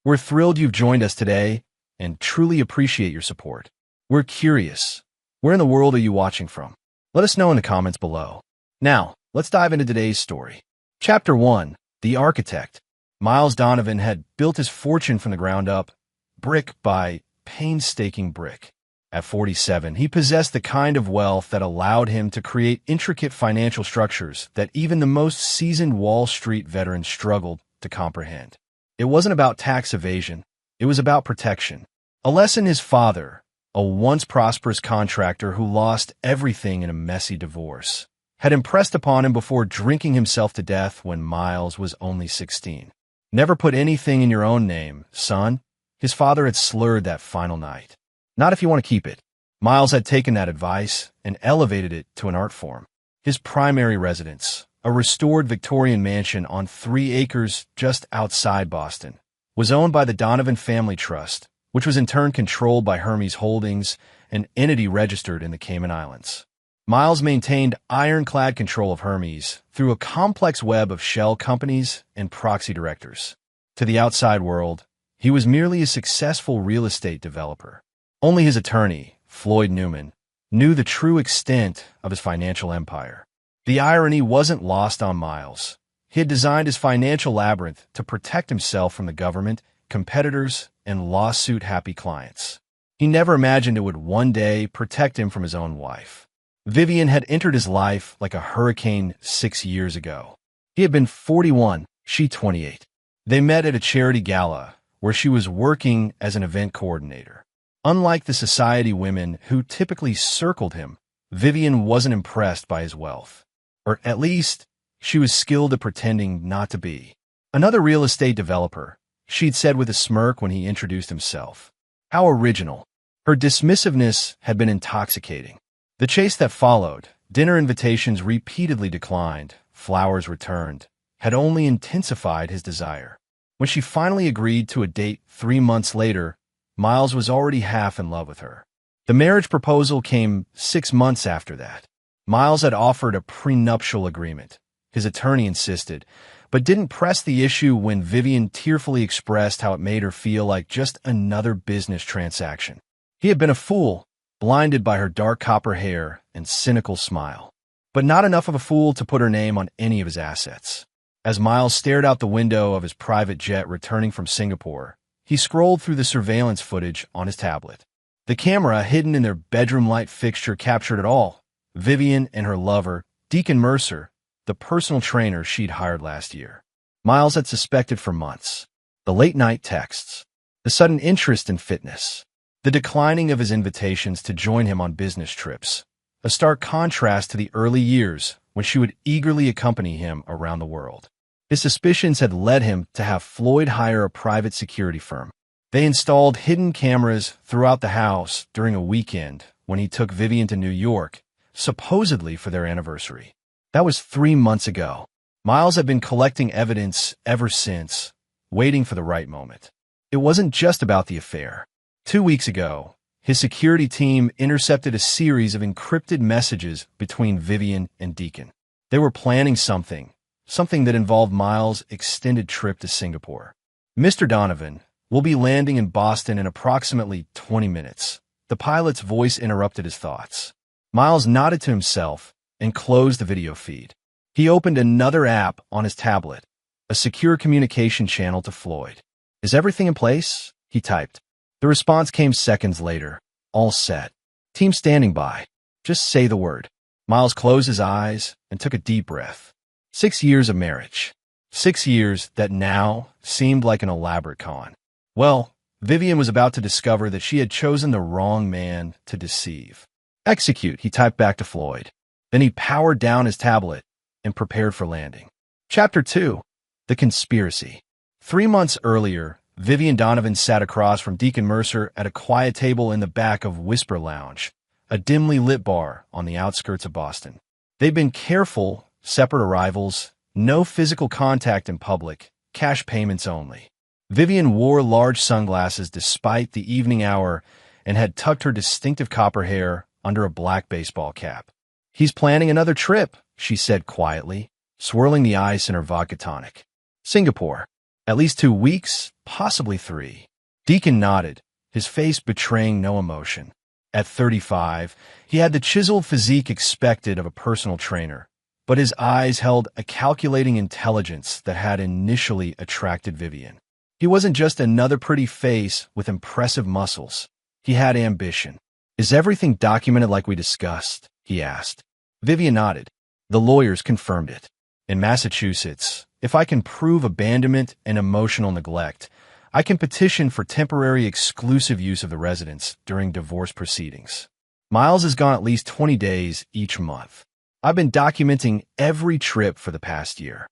We're thrilled you've joined us today and truly appreciate your support. We're curious. Where in the world are you watching from? Let us know in the comments below. Now, let's dive into today's story. Chapter 1. The Architect. Miles Donovan had built his fortune from the ground up, brick by painstaking brick. At 47, he possessed the kind of wealth that allowed him to create intricate financial structures that even the most seasoned Wall Street veterans struggled to comprehend. It wasn't about tax evasion. It was about protection. A lesson his father, a once prosperous contractor who lost everything in a messy divorce, had impressed upon him before drinking himself to death when Miles was only 16. Never put anything in your own name, son, his father had slurred that final night. Not if you want to keep it. Miles had taken that advice and elevated it to an art form. His primary residence, a restored Victorian mansion on 3 acres just outside Boston, was owned by the Donovan Family Trust, which was in turn controlled by Hermes Holdings, an entity registered in the Cayman Islands. Miles maintained ironclad control of Hermes through a complex web of shell companies and proxy directors. To the outside world, he was merely a successful real estate developer. Only his attorney, Floyd Newman, knew the true extent of his financial empire. The irony wasn't lost on Miles. He had designed his financial labyrinth to protect himself from the government, competitors, and lawsuit-happy clients. He never imagined it would one day protect him from his own wife. Vivian had entered his life like a hurricane 6 years ago. He had been 41, she 28. They met at a charity gala where she was working as an event coordinator. Unlike the society women who typically circled him, Vivian wasn't impressed by his wealth. Or at least, she was skilled at pretending not to be. Another real estate developer, she'd said with a smirk when he introduced himself. How original. Her dismissiveness had been intoxicating. The chase that followed, dinner invitations repeatedly declined, flowers returned, had only intensified his desire. When she finally agreed to a date 3 months later, Miles was already half in love with her. The marriage proposal came 6 months after that. Miles had offered a prenuptial agreement, his attorney insisted, but didn't press the issue when Vivian tearfully expressed how it made her feel like just another business transaction. He had been a fool, blinded by her dark copper hair and cynical smile, but not enough of a fool to put her name on any of his assets. As Miles stared out the window of his private jet returning from Singapore, he scrolled through the surveillance footage on his tablet. The camera hidden in their bedroom light fixture captured it all. Vivian and her lover, Deacon Mercer, the personal trainer she'd hired last year. Miles had suspected for months. The late-night texts, the sudden interest in fitness, the declining of his invitations to join him on business trips, a stark contrast to the early years when she would eagerly accompany him around the world. His suspicions had led him to have Floyd hire a private security firm. They installed hidden cameras throughout the house during a weekend when he took Vivian to New York, supposedly for their anniversary. That was 3 months ago. Miles had been collecting evidence ever since, waiting for the right moment. It wasn't just about the affair. 2 weeks ago, his security team intercepted a series of encrypted messages between Vivian and Deacon. They were planning something that involved Miles' extended trip to Singapore. Mr. Donovan will be landing in Boston in approximately 20 minutes. The pilot's voice interrupted his thoughts. Miles nodded to himself and closed the video feed. He opened another app on his tablet, a secure communication channel to Floyd. "Is everything in place?" he typed. The response came seconds later. "All set. Team standing by. Just say the word." Miles closed his eyes and took a deep breath. 6 years of marriage. 6 years that now seemed like an elaborate con. Well, Vivian was about to discover that she had chosen the wrong man to deceive. "Execute," he typed back to Floyd. Then he powered down his tablet and prepared for landing. Chapter 2. The Conspiracy. 3 months earlier, Vivian Donovan sat across from Deacon Mercer at a quiet table in the back of Whisper Lounge, a dimly lit bar on the outskirts of Boston. They'd been careful, separate arrivals, no physical contact in public, cash payments only. Vivian wore large sunglasses despite the evening hour and had tucked her distinctive copper hair under a black baseball cap. "He's planning another trip," she said quietly, swirling the ice in her vodka tonic. "Singapore." At least 2 weeks, possibly 3. Deacon nodded, his face betraying no emotion. At 35, he had the chiseled physique expected of a personal trainer, but his eyes held a calculating intelligence that had initially attracted Vivian. He wasn't just another pretty face with impressive muscles. He had ambition. "Is everything documented like we discussed?" he asked. Vivian nodded. The lawyers confirmed it. "In Massachusetts, if I can prove abandonment and emotional neglect, I can petition for temporary exclusive use of the residence during divorce proceedings. Miles has gone at least 20 days each month. I've been documenting every trip for the past year."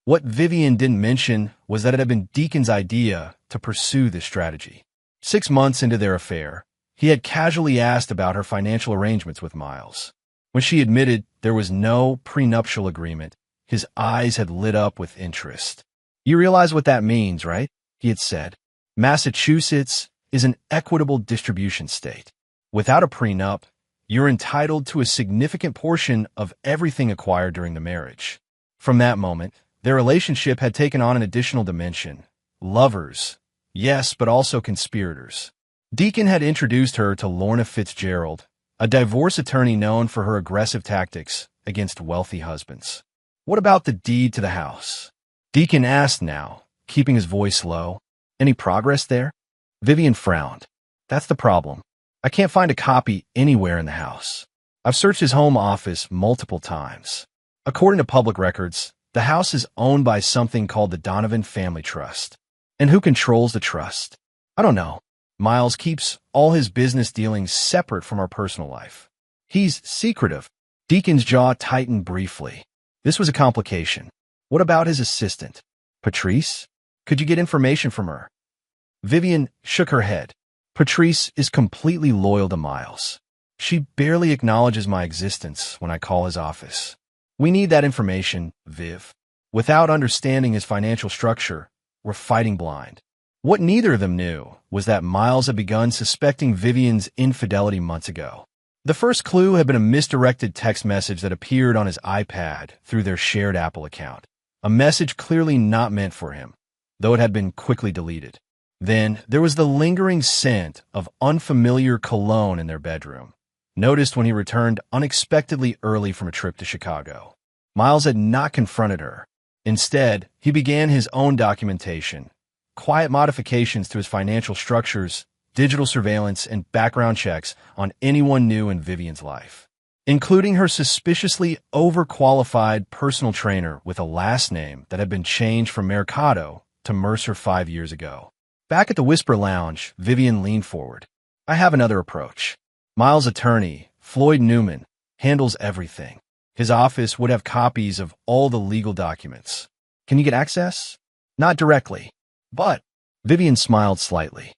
What Vivian didn't mention was that it had been Deacon's idea to pursue this strategy. 6 months into their affair, he had casually asked about her financial arrangements with Miles. When she admitted there was no prenuptial agreement, his eyes had lit up with interest. "You realize what that means, right?" he had said. "Massachusetts is an equitable distribution state. Without a prenup, you're entitled to a significant portion of everything acquired during the marriage." From that moment, their relationship had taken on an additional dimension. Lovers, yes, but also conspirators. Deacon had introduced her to Lorna Fitzgerald, a divorce attorney known for her aggressive tactics against wealthy husbands. "What about the deed to the house?" Deacon asked now, keeping his voice low. "Any progress there?" Vivian frowned. "That's the problem. I can't find a copy anywhere in the house. I've searched his home office multiple times. According to public records, the house is owned by something called the Donovan Family Trust. And who controls the trust? I don't know. Miles keeps all his business dealings separate from our personal life. He's secretive." Deacon's jaw tightened briefly. This was a complication. What about his assistant? Patrice? Could you get information from her? Vivian shook her head. "Patrice is completely loyal to Miles. She barely acknowledges my existence when I call his office. We need that information, Viv. Without understanding his financial structure, we're fighting blind." What neither of them knew was that Miles had begun suspecting Vivian's infidelity months ago. The first clue had been a misdirected text message that appeared on his iPad through their shared Apple account. A message clearly not meant for him, though it had been quickly deleted. Then there was the lingering scent of unfamiliar cologne in their bedroom, noticed when he returned unexpectedly early from a trip to Chicago. Miles had not confronted her. Instead, he began his own documentation, quiet modifications to his financial structures, digital surveillance, and background checks on anyone new in Vivian's life, including her suspiciously overqualified personal trainer with a last name that had been changed from Mercado to Mercer 5 years ago. Back at the Whisper Lounge, Vivian leaned forward. "I have another approach. Miles' attorney, Floyd Newman, handles everything. His office would have copies of all the legal documents. Can you get access?" "Not directly, but..." Vivian smiled slightly.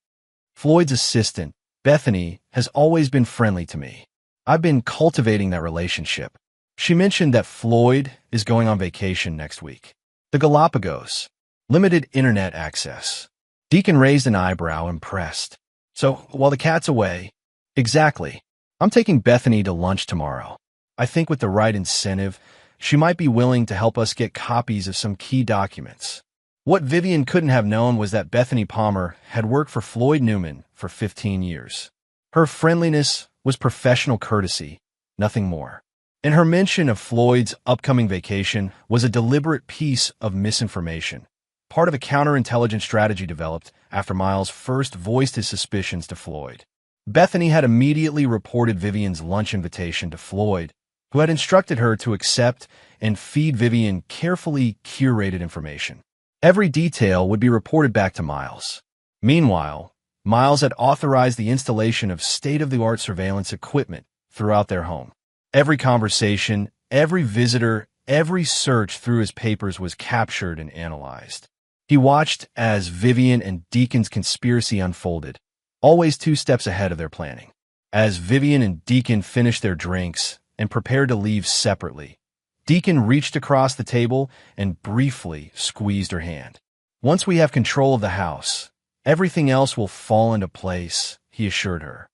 "Floyd's assistant, Bethany, has always been friendly to me. I've been cultivating that relationship." She mentioned that Floyd is going on vacation next week. "The Galapagos. Limited internet access." Deacon raised an eyebrow, impressed. "So, while the cat's away..." "Exactly. I'm taking Bethany to lunch tomorrow. I think with the right incentive, she might be willing to help us get copies of some key documents." What Vivian couldn't have known was that Bethany Palmer had worked for Floyd Newman for 15 years. Her friendliness was professional courtesy, nothing more. And her mention of Floyd's upcoming vacation was a deliberate piece of misinformation, part of a counterintelligence strategy developed after Miles first voiced his suspicions to Floyd. Bethany had immediately reported Vivian's lunch invitation to Floyd, who had instructed her to accept and feed Vivian carefully curated information. Every detail would be reported back to Miles. Meanwhile, Miles had authorized the installation of state-of-the-art surveillance equipment throughout their home. Every conversation, every visitor, every search through his papers was captured and analyzed. He watched as Vivian and Deacon's conspiracy unfolded, always 2 steps ahead of their planning. As Vivian and Deacon finished their drinks and prepared to leave separately, Deacon reached across the table and briefly squeezed her hand. "Once we have control of the house, everything else will fall into place," he assured her.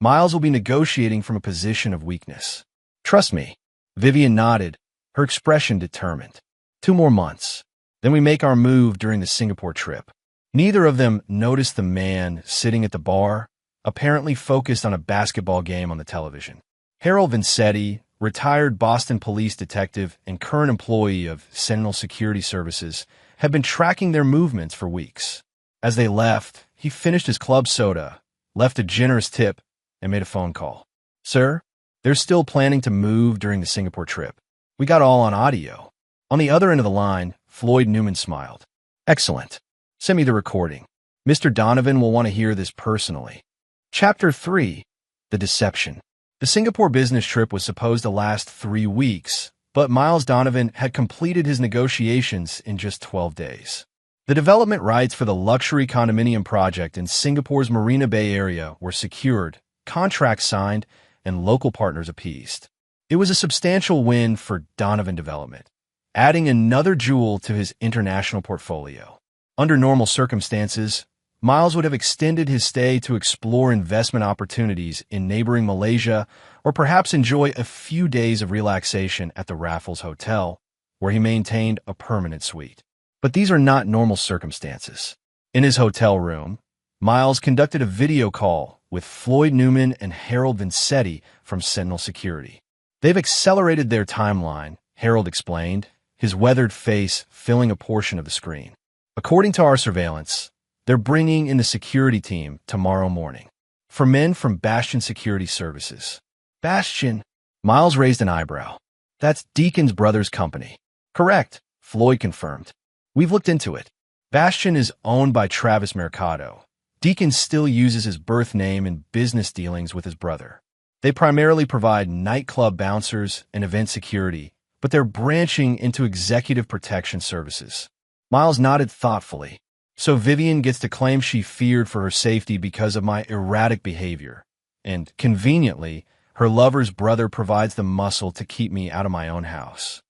"Miles will be negotiating from a position of weakness. Trust me." Vivian nodded, her expression determined. 2 more months. Then we make our move during the Singapore trip. Neither of them noticed the man sitting at the bar, apparently focused on a basketball game on the television. Harold Vincetti, retired Boston police detective and current employee of Sentinel Security Services, had been tracking their movements for weeks. As they left, he finished his club soda, left a generous tip, and made a phone call. "Sir, they're still planning to move during the Singapore trip. We got all on audio." On the other end of the line, Floyd Newman smiled. "Excellent. Send me the recording. Mr. Donovan will want to hear this personally." Chapter 3. The Deception. The Singapore business trip was supposed to last 3 weeks, but Miles Donovan had completed his negotiations in just 12 days. The development rights for the luxury condominium project in Singapore's Marina Bay area were secured, contracts signed, and local partners appeased. It was a substantial win for Donovan Development, adding another jewel to his international portfolio. Under normal circumstances, Miles would have extended his stay to explore investment opportunities in neighboring Malaysia or perhaps enjoy a few days of relaxation at the Raffles Hotel, where he maintained a permanent suite. But these are not normal circumstances. In his hotel room, Miles conducted a video call with Floyd Newman and Harold Vincetti from Sentinel Security. "They've accelerated their timeline," Harold explained, his weathered face filling a portion of the screen. "According to our surveillance, they're bringing in the security team tomorrow morning. For men from Bastion Security Services." "Bastion?" Miles raised an eyebrow. "That's Deacon's brother's company." "Correct," Floyd confirmed. "We've looked into it. Bastion is owned by Travis Mercado. Deacon still uses his birth name in business dealings with his brother. They primarily provide nightclub bouncers and event security, but they're branching into executive protection services." Miles nodded thoughtfully. "So Vivian gets to claim she feared for her safety because of my erratic behavior. And, conveniently, her lover's brother provides the muscle to keep me out of my own house."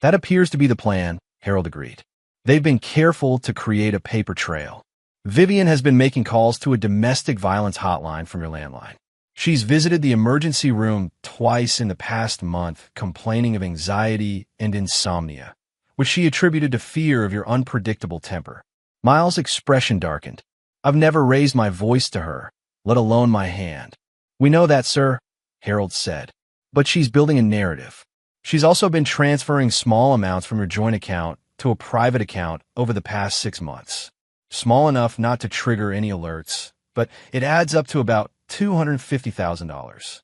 "That appears to be the plan," Harold agreed. "They've been careful to create a paper trail. Vivian has been making calls to a domestic violence hotline from your landline. She's visited the emergency room twice in the past month, complaining of anxiety and insomnia, which she attributed to fear of your unpredictable temper." Miles' expression darkened. "I've never raised my voice to her, let alone my hand." "We know that, sir," Harold said. "But she's building a narrative. She's also been transferring small amounts from your joint account to a private account over the past 6 months. Small enough not to trigger any alerts, but it adds up to about $250,000.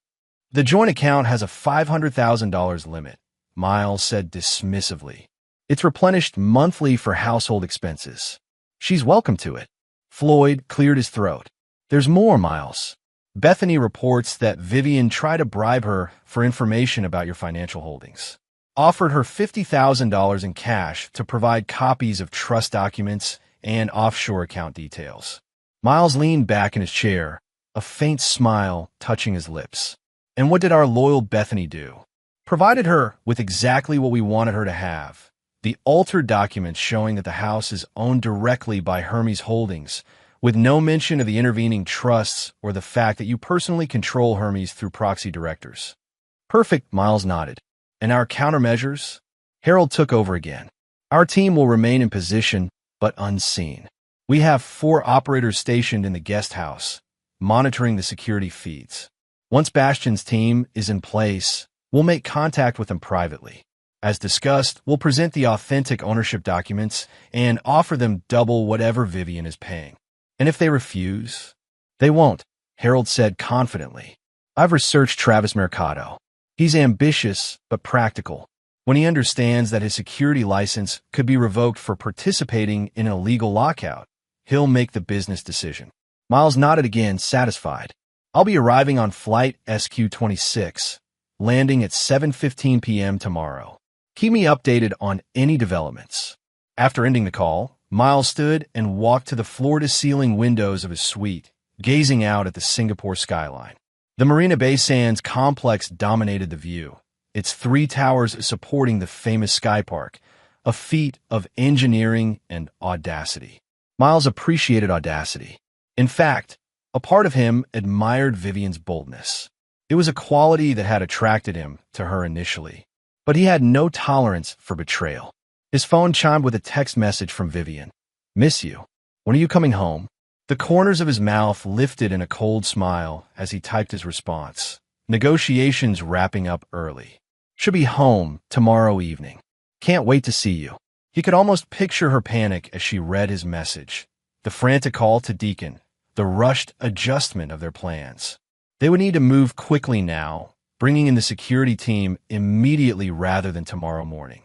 The joint account has a $500,000 limit," Miles said dismissively. "It's replenished monthly for household expenses. She's welcome to it." Floyd cleared his throat. "There's more, Miles. Bethany reports that Vivian tried to bribe her for information about your financial holdings. Offered her $50,000 in cash to provide copies of trust documents and offshore account details." Miles leaned back in his chair, a faint smile touching his lips. "And what did our loyal Bethany do?" "Provided her with exactly what we wanted her to have. The altered documents showing that the house is owned directly by Hermes Holdings, with no mention of the intervening trusts or the fact that you personally control Hermes through proxy directors." "Perfect," Miles nodded. "And our countermeasures?" Harold took over again. "Our team will remain in position, but unseen. We have 4 operators stationed in the guest house, monitoring the security feeds. Once Bastion's team is in place, we'll make contact with them privately. As discussed, we'll present the authentic ownership documents and offer them double whatever Vivian is paying. And if they refuse?" "They won't," Harold said confidently. "I've researched Travis Mercado. He's ambitious, but practical. When he understands that his security license could be revoked for participating in an illegal lockout, he'll make the business decision." Miles nodded again, satisfied. "I'll be arriving on flight SQ-26, landing at 7:15 p.m. tomorrow. Keep me updated on any developments." After ending the call, Miles stood and walked to the floor-to-ceiling windows of his suite, gazing out at the Singapore skyline. The Marina Bay Sands complex dominated the view, its 3 towers supporting the famous Sky Park, a feat of engineering and audacity. Miles appreciated audacity. In fact, a part of him admired Vivian's boldness. It was a quality that had attracted him to her initially, but he had no tolerance for betrayal. His phone chimed with a text message from Vivian. Miss you. When are you coming home? The corners of his mouth lifted in a cold smile as he typed his response. Negotiations wrapping up early. Should be home tomorrow evening. Can't wait to see you. He could almost picture her panic as she read his message. The frantic call to Deacon. The rushed adjustment of their plans. They would need to move quickly now, bringing in the security team immediately rather than tomorrow morning.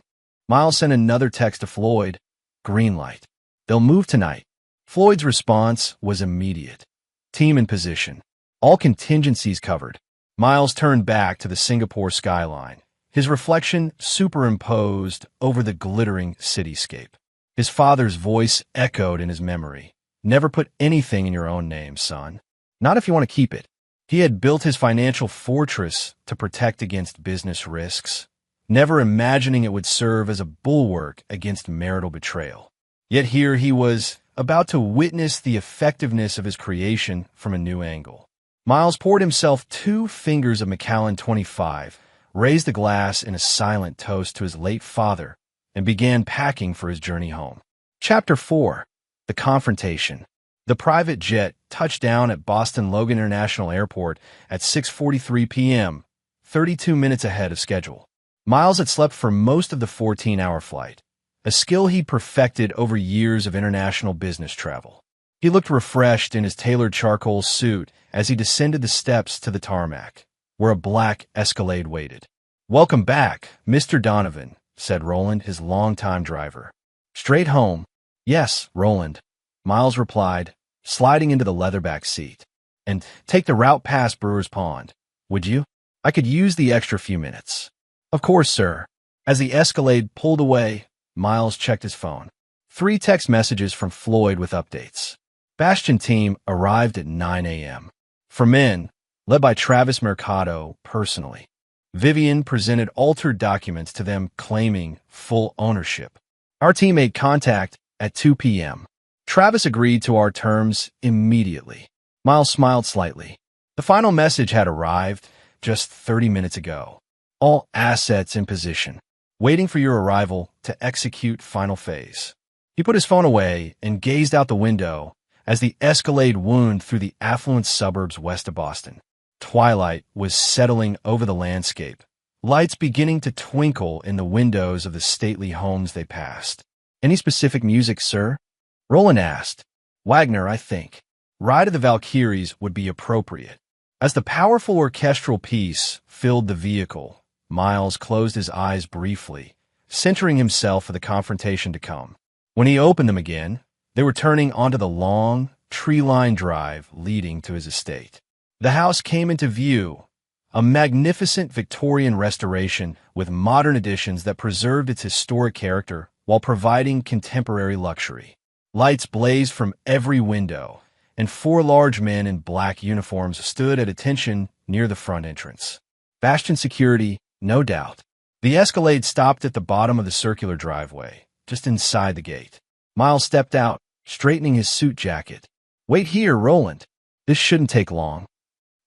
Miles sent another text to Floyd. Green light. They'll move tonight. Floyd's response was immediate. Team in position. All contingencies covered. Miles turned back to the Singapore skyline, his reflection superimposed over the glittering cityscape. His father's voice echoed in his memory. Never put anything in your own name, son. Not if you want to keep it. He had built his financial fortress to protect against business risks, never imagining it would serve as a bulwark against marital betrayal. Yet here he was, about to witness the effectiveness of his creation from a new angle. Miles poured himself 2 fingers of Macallan 25, raised the glass in a silent toast to his late father, and began packing for his journey home. Chapter 4. The Confrontation. The private jet touched down at Boston Logan International Airport at 6:43 p.m., 32 minutes ahead of schedule. Miles had slept for most of the 14-hour flight, a skill he perfected over years of international business travel. He looked refreshed in his tailored charcoal suit as he descended the steps to the tarmac, where a black Escalade waited. "Welcome back, Mr. Donovan," said Roland, his longtime driver. "Straight home?" "Yes, Roland," Miles replied, sliding into the leatherback seat. "And take the route past Brewer's Pond, would you? I could use the extra few minutes." "Of course, sir." As the Escalade pulled away, Miles checked his phone. 3 text messages from Floyd with updates. Bastion team arrived at 9 a.m. For men, led by Travis Mercado personally. Vivian presented altered documents to them claiming full ownership. Our team made contact at 2 p.m. Travis agreed to our terms immediately. Miles smiled slightly. The final message had arrived just 30 minutes ago. All assets in position, waiting for your arrival to execute final phase. He put his phone away and gazed out the window as the Escalade wound through the affluent suburbs west of Boston. Twilight was settling over the landscape, lights beginning to twinkle in the windows of the stately homes they passed. "Any specific music, sir?" Roland asked. "Wagner, I think. Ride of the Valkyries would be appropriate." As the powerful orchestral piece filled the vehicle, Miles closed his eyes briefly, centering himself for the confrontation to come. When he opened them again, they were turning onto the long, tree-lined drive leading to his estate. The house came into view, a magnificent Victorian restoration with modern additions that preserved its historic character while providing contemporary luxury. Lights blazed from every window, and 4 large men in black uniforms stood at attention near the front entrance. Bastion security, no doubt. The Escalade stopped at the bottom of the circular driveway, just inside the gate. Miles stepped out, straightening his suit jacket. "Wait here, Roland. This shouldn't take long."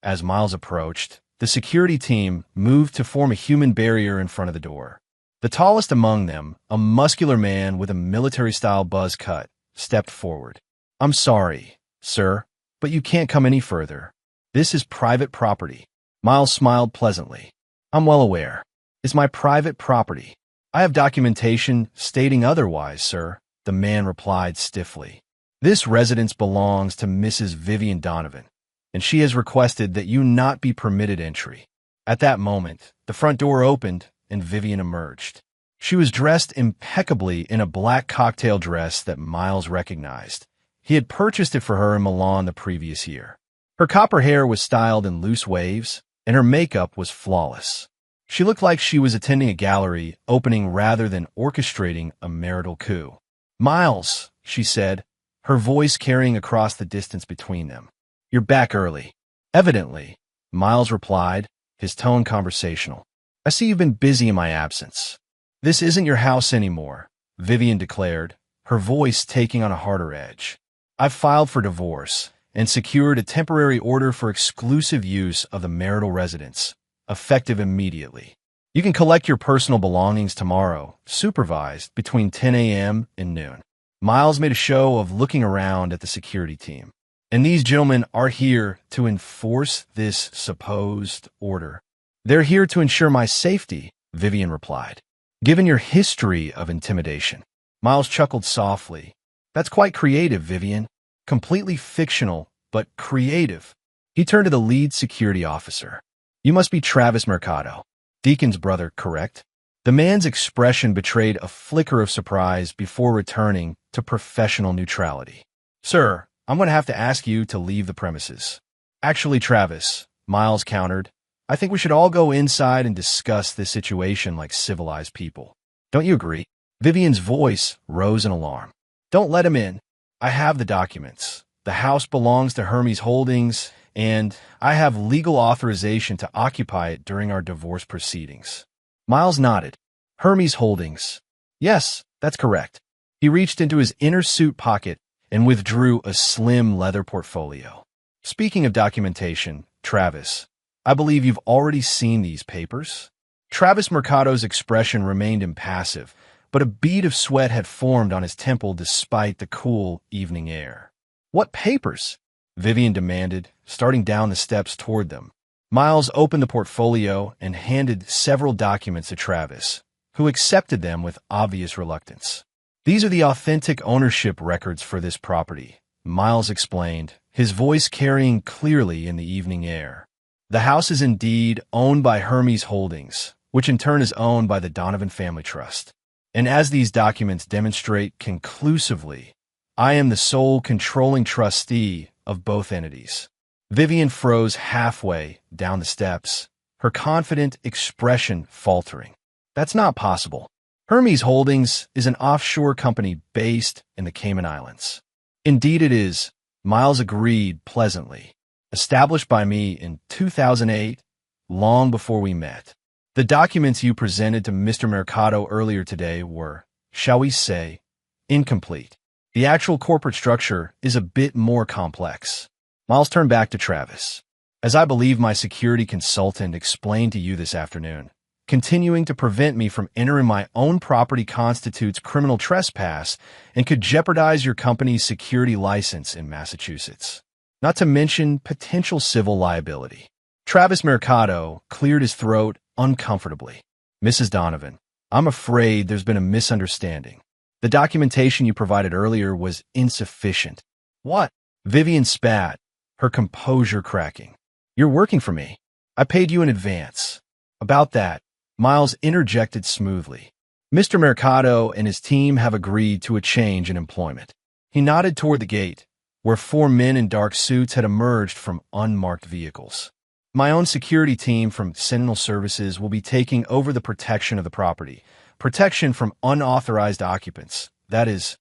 As Miles approached, the security team moved to form a human barrier in front of the door. The tallest among them, a muscular man with a military-style buzz cut, stepped forward. "I'm sorry, sir, but you can't come any further. This is private property." Miles smiled pleasantly. "I'm well aware. It's my private property. I have documentation stating otherwise, sir," the man replied stiffly. "This residence belongs to Mrs. Vivian Donovan, and she has requested that you not be permitted entry." At that moment, the front door opened and Vivian emerged. She was dressed impeccably in a black cocktail dress that Miles recognized. He had purchased it for her in Milan the previous year. Her copper hair was styled in loose waves, and her makeup was flawless. She looked like she was attending a gallery opening rather than orchestrating a marital coup. "Miles," she said, her voice carrying across the distance between them. "You're back early." "Evidently," Miles replied, his tone conversational. "I see you've been busy in my absence." "This isn't your house anymore," Vivian declared, her voice taking on a harder edge. "I've filed for divorce and secured a temporary order for exclusive use of the marital residence, effective immediately." You can collect your personal belongings tomorrow, supervised, between 10 a.m. and noon. Miles made a show of looking around at the security team. And these gentlemen are here to enforce this supposed order. They're here to ensure my safety, Vivian replied. Given your history of intimidation. Miles chuckled softly. That's quite creative, Vivian. Completely fictional, but creative. He turned to the lead security officer. You must be Travis Mercado, Deacon's brother, correct? The man's expression betrayed a flicker of surprise before returning to professional neutrality. Sir, I'm going to have to ask you to leave the premises. Actually, Travis, Miles countered, I think we should all go inside and discuss this situation like civilized people. Don't you agree? Vivian's voice rose in alarm. Don't let him in. I have the documents. The house belongs to Hermes Holdings, and I have legal authorization to occupy it during our divorce proceedings. Miles nodded. Hermes Holdings. Yes, that's correct. He reached into his inner suit pocket and withdrew a slim leather portfolio. Speaking of documentation, Travis, I believe you've already seen these papers? Travis Mercado's expression remained impassive, but a bead of sweat had formed on his temple despite the cool evening air. What papers? Vivian demanded, starting down the steps toward them. Miles opened the portfolio and handed several documents to Travis, who accepted them with obvious reluctance. These are the authentic ownership records for this property, Miles explained, his voice carrying clearly in the evening air. The house is indeed owned by Hermes Holdings, which in turn is owned by the Donovan Family Trust. And as these documents demonstrate conclusively, I am the sole controlling trustee of both entities. Vivian froze halfway down the steps, her confident expression faltering. That's not possible. Hermes Holdings is an offshore company based in the Cayman Islands. Indeed it is, Miles agreed pleasantly. Established by me in 2008, long before we met. The documents you presented to Mr. Mercado earlier today were, shall we say, incomplete. The actual corporate structure is a bit more complex. Miles turned back to Travis. As I believe my security consultant explained to you this afternoon, continuing to prevent me from entering my own property constitutes criminal trespass and could jeopardize your company's security license in Massachusetts. Not to mention potential civil liability. Travis Mercado cleared his throat uncomfortably. Mrs. Donovan, I'm afraid there's been a misunderstanding. The documentation you provided earlier was insufficient. What? Vivian spat, her composure cracking. You're working for me. I paid you in advance. About that, Miles interjected smoothly. Mr. Mercado and his team have agreed to a change in employment. He nodded toward the gate, where 4 men in dark suits had emerged from unmarked vehicles. My own security team from Sentinel Services will be taking over the protection of the property. Protection from unauthorized occupants. That is,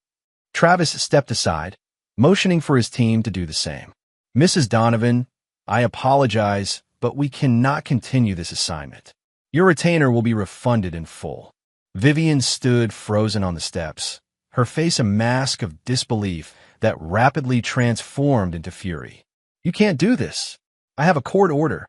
Travis stepped aside, motioning for his team to do the same. Mrs. Donovan, I apologize, but we cannot continue this assignment. Your retainer will be refunded in full. Vivian stood frozen on the steps, her face a mask of disbelief that rapidly transformed into fury. You can't do this. I have a court order.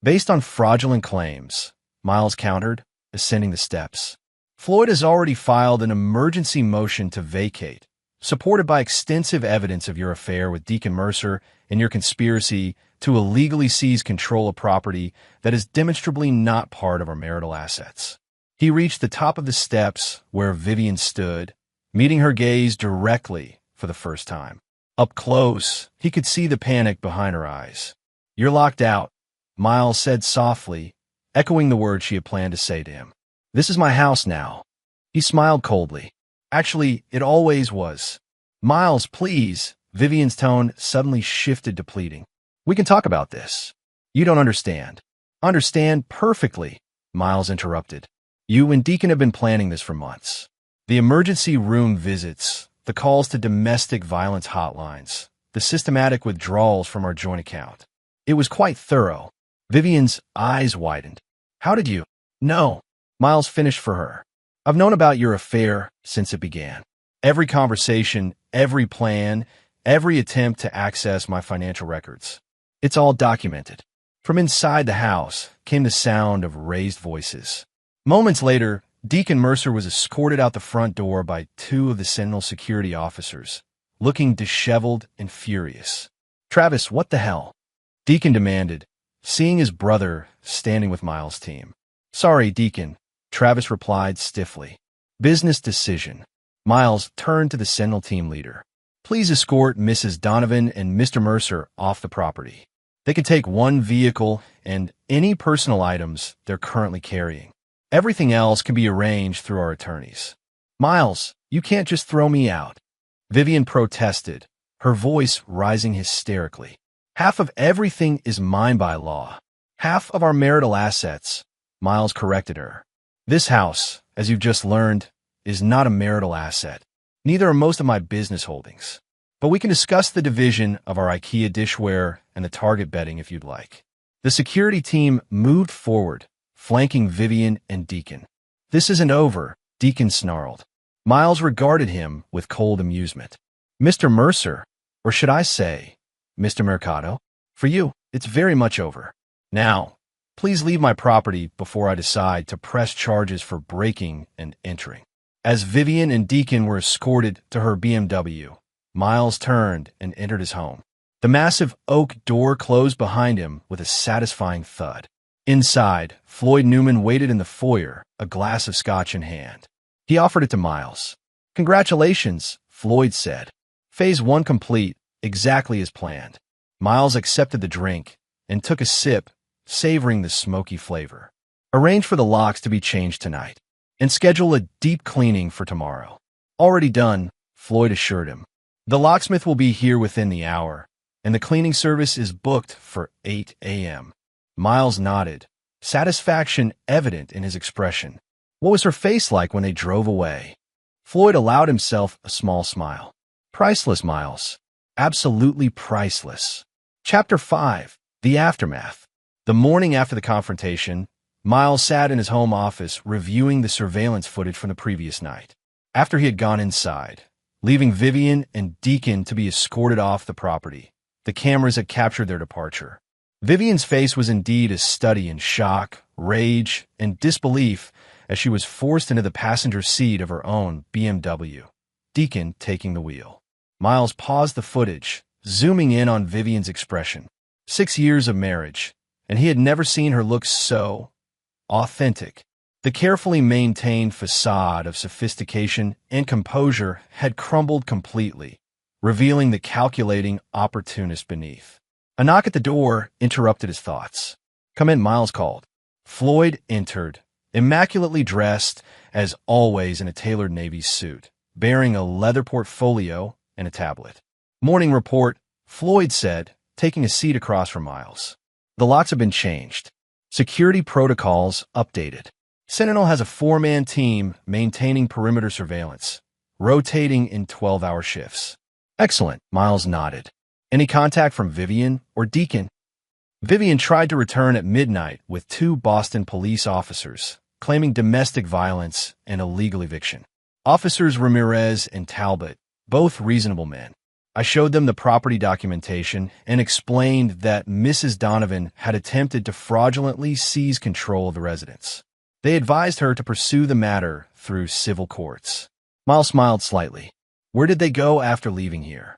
Based on fraudulent claims, Miles countered, ascending the steps. Floyd has already filed an emergency motion to vacate, supported by extensive evidence of your affair with Deacon Mercer and your conspiracy to illegally seize control of property that is demonstrably not part of our marital assets. He reached the top of the steps where Vivian stood, meeting her gaze directly for the first time. Up close, he could see the panic behind her eyes. You're locked out, Miles said softly, echoing the words she had planned to say to him. This is my house now. He smiled coldly. Actually, it always was. Miles, please. Vivian's tone suddenly shifted to pleading. We can talk about this. You don't understand. Understand perfectly, Miles interrupted. You and Deacon have been planning this for months. The emergency room visits, the calls to domestic violence hotlines, the systematic withdrawals from our joint account. It was quite thorough. Vivian's eyes widened. How did you? No. Miles finished for her. I've known about your affair since it began. Every conversation, every plan, every attempt to access my financial records. It's all documented. From inside the house, came the sound of raised voices. Moments later, Deacon Mercer was escorted out the front door by two of the Sentinel security officers, looking disheveled and furious. "Travis, what the hell?" Deacon demanded, seeing his brother standing with Miles' team. "Sorry, Deacon," Travis replied stiffly. "Business decision." Miles turned to the Sentinel team leader. "Please escort Mrs. Donovan and Mr. Mercer off the property. They can take one vehicle and any personal items they're currently carrying. Everything else can be arranged through our attorneys." "Miles, you can't just throw me out," Vivian protested, her voice rising hysterically. "Half of everything is mine by law. Half of our marital assets," Miles corrected her. "This house, as you've just learned, is not a marital asset. Neither are most of my business holdings. But we can discuss the division of our IKEA dishware and the Target betting if you'd like." The security team moved forward, flanking Vivian and Deacon. "This isn't over," Deacon snarled. Miles regarded him with cold amusement. "Mr. Mercer, or should I say, Mr. Mercado, for you, it's very much over. Now, please leave my property before I decide to press charges for breaking and entering." As Vivian and Deacon were escorted to her BMW, Miles turned and entered his home. The massive oak door closed behind him with a satisfying thud. Inside, Floyd Newman waited in the foyer, a glass of scotch in hand. He offered it to Miles. "Congratulations," Floyd said. "Phase 1 complete, exactly as planned." Miles accepted the drink and took a sip, savoring the smoky flavor. "Arrange for the locks to be changed tonight, and schedule a deep cleaning for tomorrow." "Already done," Floyd assured him. "The locksmith will be here within the hour, and the cleaning service is booked for 8 a.m. Miles nodded, satisfaction evident in his expression. What was her face like when they drove away? Floyd allowed himself a small smile. "Priceless, Miles. Absolutely priceless." Chapter 5. The Aftermath. The morning after the confrontation, Miles sat in his home office reviewing the surveillance footage from the previous night. After he had gone inside, leaving Vivian and Deacon to be escorted off the property, the cameras had captured their departure. Vivian's face was indeed a study in shock, rage, and disbelief as she was forced into the passenger seat of her own BMW, Deacon taking the wheel. Miles paused the footage, zooming in on Vivian's expression. 6 years of marriage, and he had never seen her look so authentic. The carefully maintained facade of sophistication and composure had crumbled completely, revealing the calculating opportunist beneath. A knock at the door interrupted his thoughts. "Come in," Miles called. Floyd entered, immaculately dressed, as always in a tailored navy suit, bearing a leather portfolio and a tablet. "Morning report," Floyd said, taking a seat across from Miles. "The locks have been changed. Security protocols updated. Sentinel has a 4-man team maintaining perimeter surveillance, rotating in 12-hour shifts." "Excellent," Miles nodded. "Any contact from Vivian or Deacon?" Vivian tried to return at midnight with 2 Boston police officers, claiming domestic violence and illegal eviction. Officers Ramirez and Talbot, both reasonable men. I showed them the property documentation and explained that Mrs. Donovan had attempted to fraudulently seize control of the residence. They advised her to pursue the matter through civil courts. Miles smiled slightly. "Where did they go after leaving here?"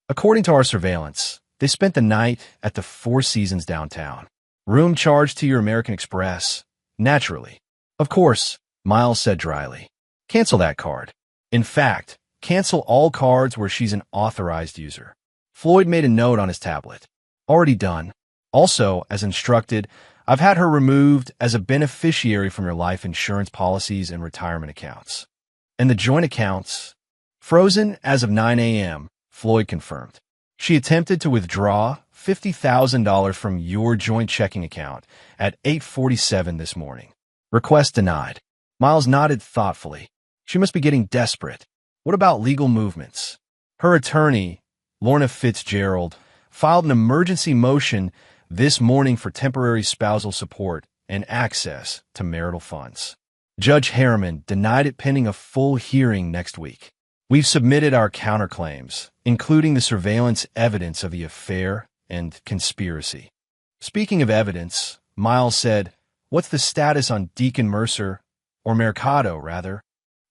"According to our surveillance, they spent the night at the Four Seasons downtown. Room charged to your American Express, naturally." "Of course," Miles said dryly. "Cancel that card. In fact, cancel all cards where she's an authorized user." Floyd made a note on his tablet. "Already done. Also, as instructed, I've had her removed as a beneficiary from your life insurance policies and retirement accounts. And the joint accounts? Frozen as of 9 a.m., Floyd confirmed. She attempted to withdraw $50,000 from your joint checking account at 8:47 this morning. Request denied." Miles nodded thoughtfully. "She must be getting desperate. What about legal movements?" Her attorney, Lorna Fitzgerald, filed an emergency motion this morning for temporary spousal support and access to marital funds. Judge Harriman denied it pending a full hearing next week. "We've submitted our counterclaims, including the surveillance evidence of the affair and conspiracy." Speaking of evidence, Miles said, "What's the status on Deacon Mercer, or Mercado, rather?"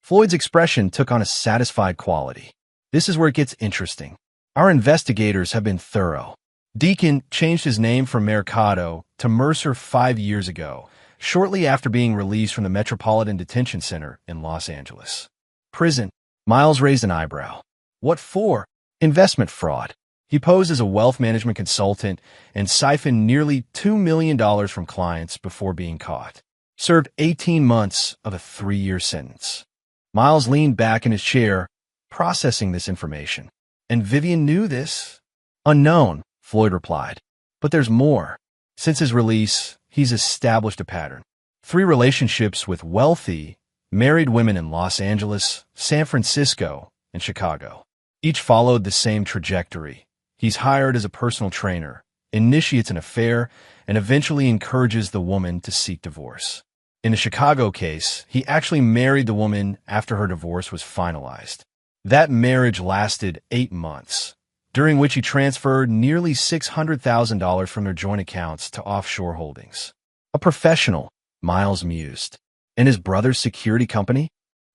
Floyd's expression took on a satisfied quality. "This is where it gets interesting. Our investigators have been thorough. Deacon changed his name from Mercado to Mercer 5 years ago, shortly after being released from the Metropolitan Detention Center in Los Angeles. Prison." Miles raised an eyebrow. "What for?" "Investment fraud. He posed as a wealth management consultant and siphoned nearly $2 million from clients before being caught. Served 18 months of a 3-year sentence." Miles leaned back in his chair, processing this information. "And Vivian knew this?" "Unknown," Floyd replied. "But there's more. Since his release, he's established a pattern. 3 relationships with wealthy, married women in Los Angeles, San Francisco, and Chicago. Each followed the same trajectory. He's hired as a personal trainer, initiates an affair, and eventually encourages the woman to seek divorce. In the Chicago case, he actually married the woman after her divorce was finalized. That marriage lasted 8 months, during which he transferred nearly $600,000 from their joint accounts to offshore holdings. A professional, Miles mused. And his brother's security company?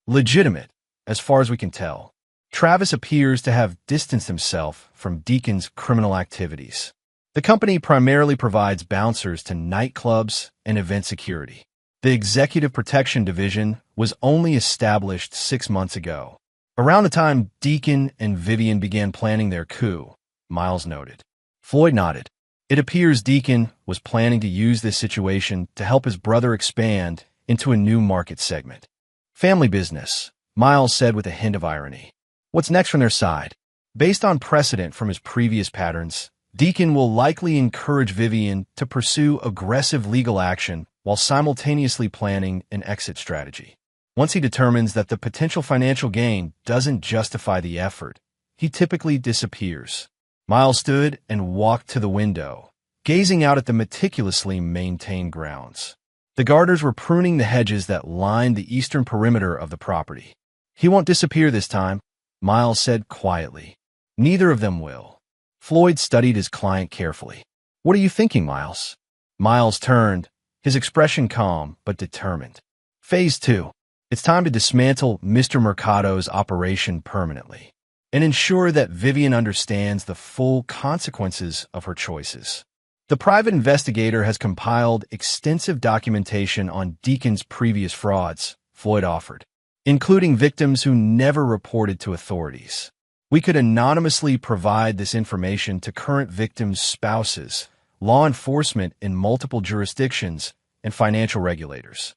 Legitimate, as far as we can tell. Travis appears to have distanced himself from Deacon's criminal activities. The company primarily provides bouncers to nightclubs and event security. The Executive Protection Division was only established 6 months ago, around the time Deacon and Vivian began planning their coup, Miles noted. Floyd nodded. It appears Deacon was planning to use this situation to help his brother expand into a new market segment. Family business, Miles said with a hint of irony. What's next from their side? Based on precedent from his previous patterns, Deacon will likely encourage Vivian to pursue aggressive legal action while simultaneously planning an exit strategy. Once he determines that the potential financial gain doesn't justify the effort, he typically disappears. Miles stood and walked to the window, gazing out at the meticulously maintained grounds. The gardeners were pruning the hedges that lined the eastern perimeter of the property. "He won't disappear this time," Miles said quietly. "Neither of them will." Floyd studied his client carefully. "What are you thinking, Miles?" Miles turned, his expression calm but determined. "Phase 2. It's time to dismantle Mr. Mercado's operation permanently and ensure that Vivian understands the full consequences of her choices. The private investigator has compiled extensive documentation on Deacon's previous frauds," Floyd offered, "including victims who never reported to authorities. We could anonymously provide this information to current victims' spouses, law enforcement in multiple jurisdictions, and financial regulators."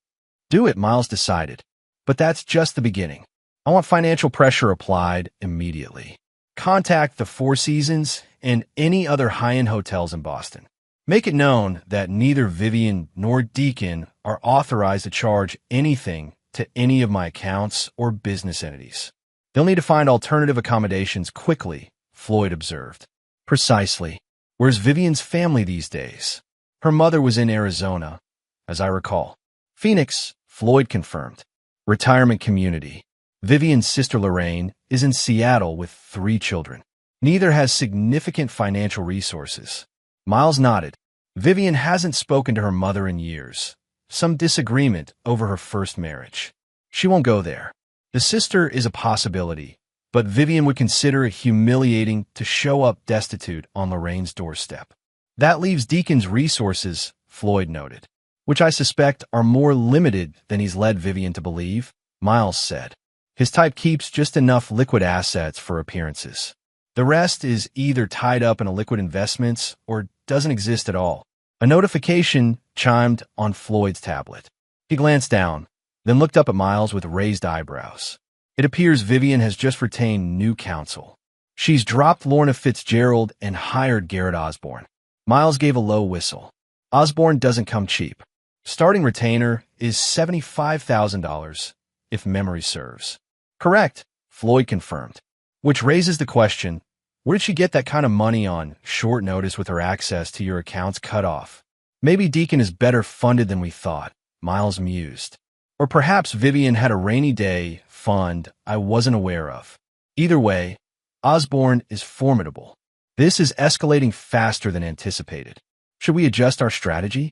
"Do it," Miles decided. "But that's just the beginning. I want financial pressure applied immediately. Contact the Four Seasons and any other high-end hotels in Boston. Make it known that neither Vivian nor Deacon are authorized to charge anything to any of my accounts or business entities. They'll need to find alternative accommodations quickly," Floyd observed. "Precisely. Where's Vivian's family these days?" "Her mother was in Arizona, as I recall." "Phoenix," Floyd confirmed. "Retirement community. Vivian's sister Lorraine is in Seattle with 3 children. Neither has significant financial resources." Miles nodded. "Vivian hasn't spoken to her mother in years. Some disagreement over her first marriage. She won't go there. The sister is a possibility, but Vivian would consider it humiliating to show up destitute on Lorraine's doorstep. That leaves Deacon's resources," Floyd noted, "which I suspect are more limited than he's led Vivian to believe," Miles said. "His type keeps just enough liquid assets for appearances. The rest is either tied up in illiquid investments or doesn't exist at all." A notification chimed on Floyd's tablet. He glanced down, then looked up at Miles with raised eyebrows. "It appears Vivian has just retained new counsel. She's dropped Lorna Fitzgerald and hired Garrett Osborne." Miles gave a low whistle. "Osborne doesn't come cheap. Starting retainer is $75,000, if memory serves." "Correct," Floyd confirmed. "Which raises the question, where did she get that kind of money on short notice with her access to your accounts cut off?" "Maybe Deacon is better funded than we thought," Miles mused. "Or perhaps Vivian had a rainy day fund I wasn't aware of. Either way, Osborne is formidable. This is escalating faster than anticipated. Should we adjust our strategy?"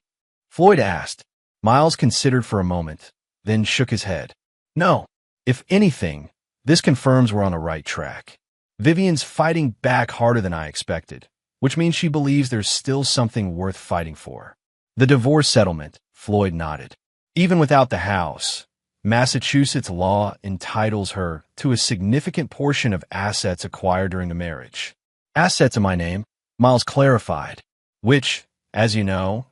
Floyd asked. Miles considered for a moment, then shook his head. No. If anything, this confirms we're on the right track. Vivian's fighting back harder than I expected, which means she believes there's still something worth fighting for. The divorce settlement, Floyd nodded. Even without the house, Massachusetts law entitles her to a significant portion of assets acquired during the marriage. Assets in my name, Miles clarified, which, as you know,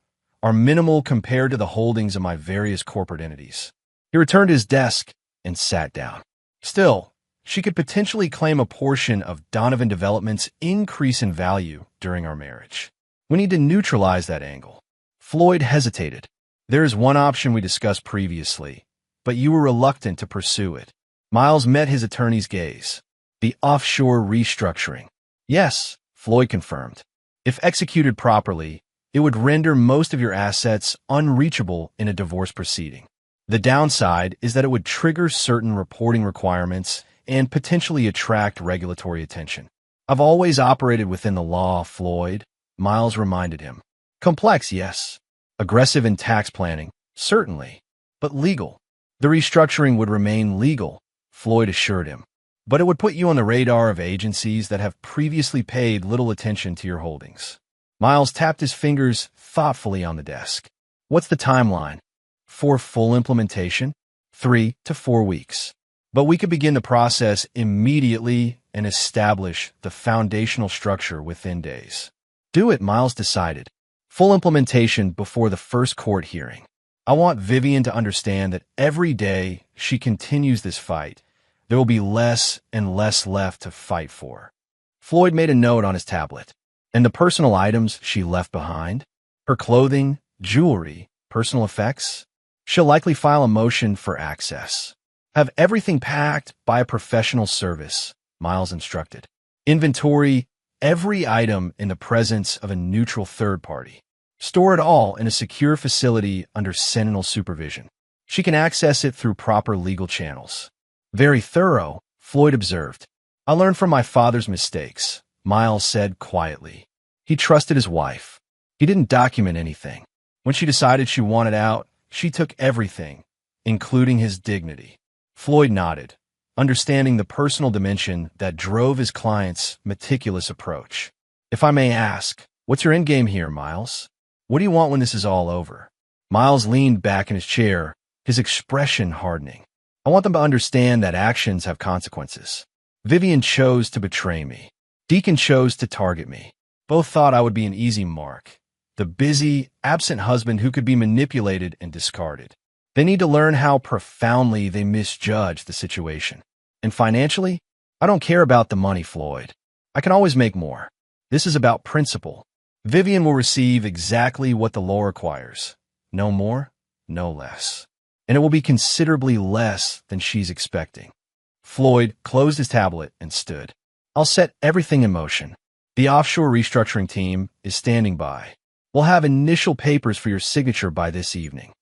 are minimal compared to the holdings of my various corporate entities. He returned to his desk and sat down. Still, she could potentially claim a portion of Donovan Development's increase in value during our marriage. We need to neutralize that angle. Floyd hesitated. There is one option we discussed previously, but you were reluctant to pursue it. Miles met his attorney's gaze. The offshore restructuring. Yes, Floyd confirmed. If executed properly, it would render most of your assets unreachable in a divorce proceeding. The downside is that it would trigger certain reporting requirements and potentially attract regulatory attention. I've always operated within the law, Floyd, Miles reminded him. Complex, yes. Aggressive in tax planning, certainly. But legal. The restructuring would remain legal, Floyd assured him. But it would put you on the radar of agencies that have previously paid little attention to your holdings. Miles tapped his fingers thoughtfully on the desk. What's the timeline? For full implementation? 3 to 4 weeks. But we could begin the process immediately and establish the foundational structure within days. Do it, Miles decided. Full implementation before the first court hearing. I want Vivian to understand that every day she continues this fight, there will be less and less left to fight for. Floyd made a note on his tablet. And the personal items she left behind? Her clothing, jewelry, personal effects? She'll likely file a motion for access. Have everything packed by a professional service, Miles instructed. Inventory every item in the presence of a neutral third party. Store it all in a secure facility under Sentinel supervision. She can access it through proper legal channels. Very thorough, Floyd observed. I learned from my father's mistakes, Miles said quietly. He trusted his wife. He didn't document anything. When she decided she wanted out, she took everything, including his dignity. Floyd nodded, understanding the personal dimension that drove his client's meticulous approach. If I may ask, what's your endgame here, Miles? What do you want when this is all over? Miles leaned back in his chair, his expression hardening. I want them to understand that actions have consequences. Vivian chose to betray me. Deacon chose to target me. Both thought I would be an easy mark. The busy, absent husband who could be manipulated and discarded. They need to learn how profoundly they misjudge the situation. And financially, I don't care about the money, Floyd. I can always make more. This is about principle. Vivian will receive exactly what the law requires. No more, no less. And it will be considerably less than she's expecting. Floyd closed his tablet and stood. I'll set everything in motion. The offshore restructuring team is standing by. We'll have initial papers for your signature by this evening.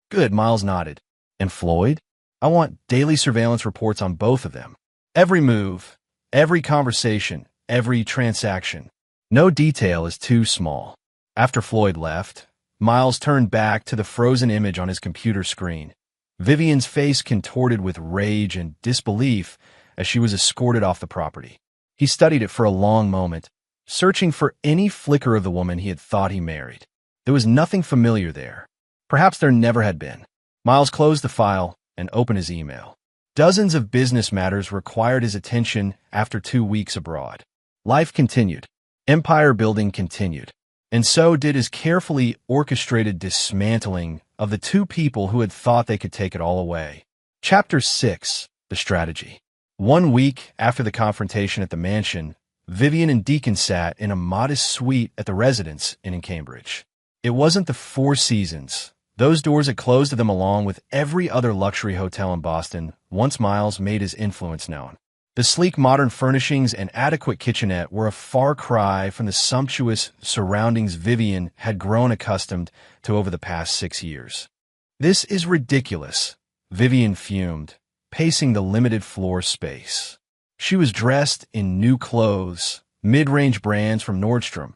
Good, Miles nodded. And Floyd? I want daily surveillance reports on both of them. Every move, every conversation, every transaction. No detail is too small. After Floyd left, Miles turned back to the frozen image on his computer screen. Vivian's face contorted with rage and disbelief as she was escorted off the property. He studied it for a long moment, searching for any flicker of the woman he had thought he married. There was nothing familiar there. Perhaps there never had been. Miles closed the file and opened his email. Dozens of business matters required his attention after 2 weeks abroad. Life continued. Empire building continued. And so did his carefully orchestrated dismantling of the two people who had thought they could take it all away. Chapter 6. The Strategy. 1 week after the confrontation at the mansion, Vivian and Deacon sat in a modest suite at the residence in Cambridge. It wasn't the Four Seasons. Those doors had closed to them along with every other luxury hotel in Boston once Miles made his influence known. The sleek modern furnishings and adequate kitchenette were a far cry from the sumptuous surroundings Vivian had grown accustomed to over the past 6 years. This is ridiculous, Vivian fumed, pacing the limited floor space. She was dressed in new clothes, mid-range brands from Nordstrom,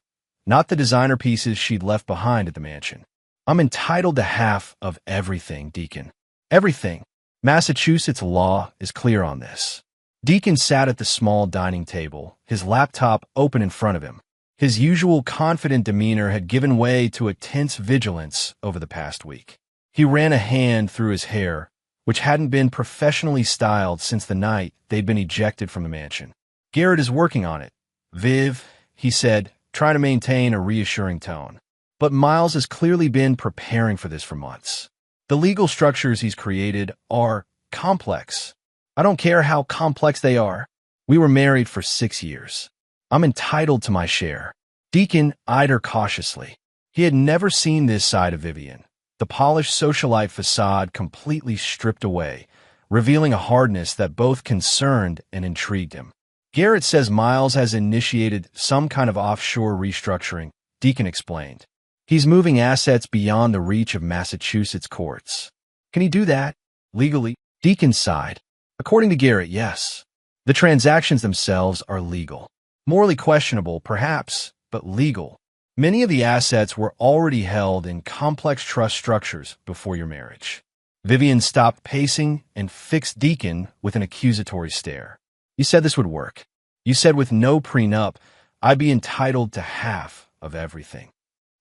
not the designer pieces she'd left behind at the mansion. I'm entitled to half of everything, Deacon. Everything. Massachusetts law is clear on this. Deacon sat at the small dining table, his laptop open in front of him. His usual confident demeanor had given way to a tense vigilance over the past week. He ran a hand through his hair, which hadn't been professionally styled since the night they'd been ejected from the mansion. Garrett is working on it. Viv, he said, trying to maintain a reassuring tone. But Miles has clearly been preparing for this for months. The legal structures he's created are complex. I don't care how complex they are. We were married for 6 years. I'm entitled to my share. Deacon eyed her cautiously. He had never seen this side of Vivian, the polished socialite facade completely stripped away, revealing a hardness that both concerned and intrigued him. Garrett says Miles has initiated some kind of offshore restructuring, Deacon explained. He's moving assets beyond the reach of Massachusetts courts. Can he do that? Legally? Deacon sighed. According to Garrett, yes. The transactions themselves are legal. Morally questionable, perhaps, but legal. Many of the assets were already held in complex trust structures before your marriage. Vivian stopped pacing and fixed Deacon with an accusatory stare. You said this would work. You said with no prenup, I'd be entitled to half of everything.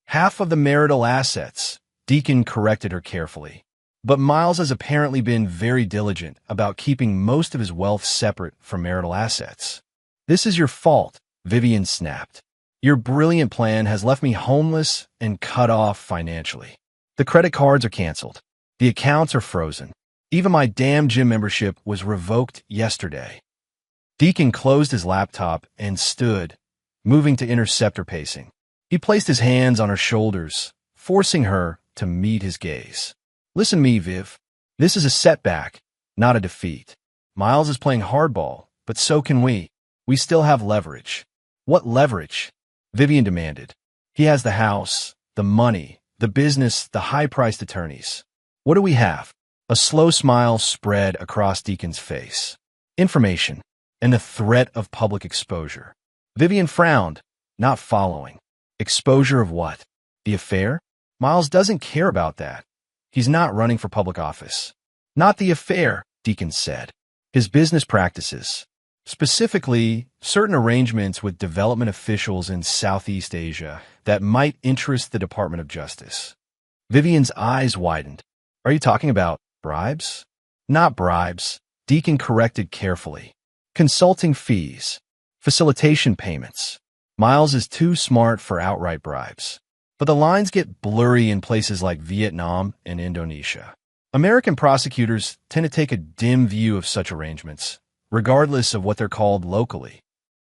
Half of the marital assets, Deacon corrected her carefully. But Miles has apparently been very diligent about keeping most of his wealth separate from marital assets. This is your fault, Vivian snapped. Your brilliant plan has left me homeless and cut off financially. The credit cards are canceled. The accounts are frozen. Even my damn gym membership was revoked yesterday. Deacon closed his laptop and stood, moving to intercept her pacing. He placed his hands on her shoulders, forcing her to meet his gaze. Listen to me, Viv. This is a setback, not a defeat. Miles is playing hardball, but so can we. We still have leverage. What leverage? Vivian demanded. He has the house, the money, the business, the high-priced attorneys. What do we have? A slow smile spread across Deacon's face. Information, and the threat of public exposure. Vivian frowned, not following. Exposure of what? The affair? Miles doesn't care about that. He's not running for public office. Not the affair, Deacon said. His business practices. Specifically, certain arrangements with development officials in Southeast Asia that might interest the Department of Justice. Vivian's eyes widened. Are you talking about bribes? Not bribes, Deacon corrected carefully. Consulting fees. Facilitation payments. Miles is too smart for outright bribes. But the lines get blurry in places like Vietnam and Indonesia. American prosecutors tend to take a dim view of such arrangements, regardless of what they're called locally.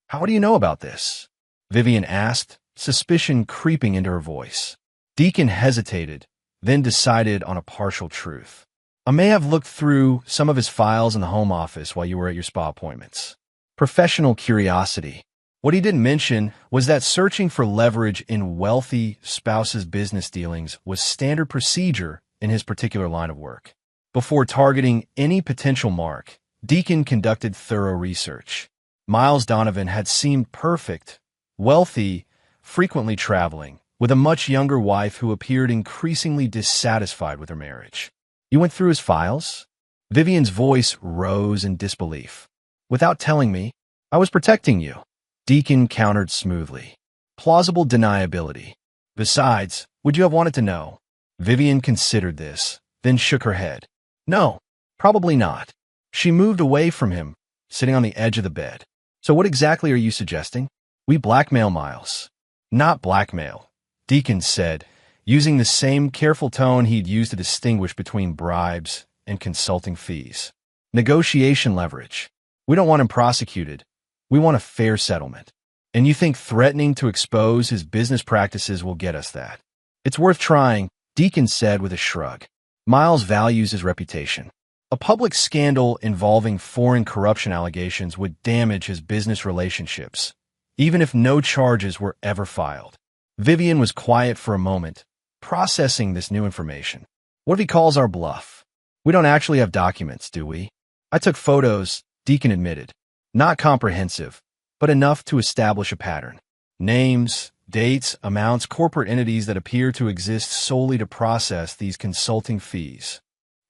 How do you know about this? Vivian asked, suspicion creeping into her voice. Deacon hesitated, then decided on a partial truth. I may have looked through some of his files in the home office while you were at your spa appointments. Professional curiosity. What he didn't mention was that searching for leverage in wealthy spouses' business dealings was standard procedure in his particular line of work. Before targeting any potential mark, Deacon conducted thorough research. Miles Donovan had seemed perfect, wealthy, frequently traveling, with a much younger wife who appeared increasingly dissatisfied with her marriage. You went through his files? Vivian's voice rose in disbelief. Without telling me, I was protecting you. Deacon countered smoothly. Plausible deniability. Besides, would you have wanted to know? Vivian considered this, then shook her head. No, probably not. She moved away from him, sitting on the edge of the bed. So what exactly are you suggesting? We blackmail Miles. Not blackmail, Deacon said, using the same careful tone he'd used to distinguish between bribes and consulting fees. Negotiation leverage. We don't want him prosecuted. We want a fair settlement. And you think threatening to expose his business practices will get us that? It's worth trying, Deacon said with a shrug. Miles values his reputation. A public scandal involving foreign corruption allegations would damage his business relationships, even if no charges were ever filed. Vivian was quiet for a moment, processing this new information. What if he calls our bluff? We don't actually have documents, do we? I took photos, Deacon admitted. Not comprehensive, but enough to establish a pattern. Names, dates, amounts, corporate entities that appear to exist solely to process these consulting fees.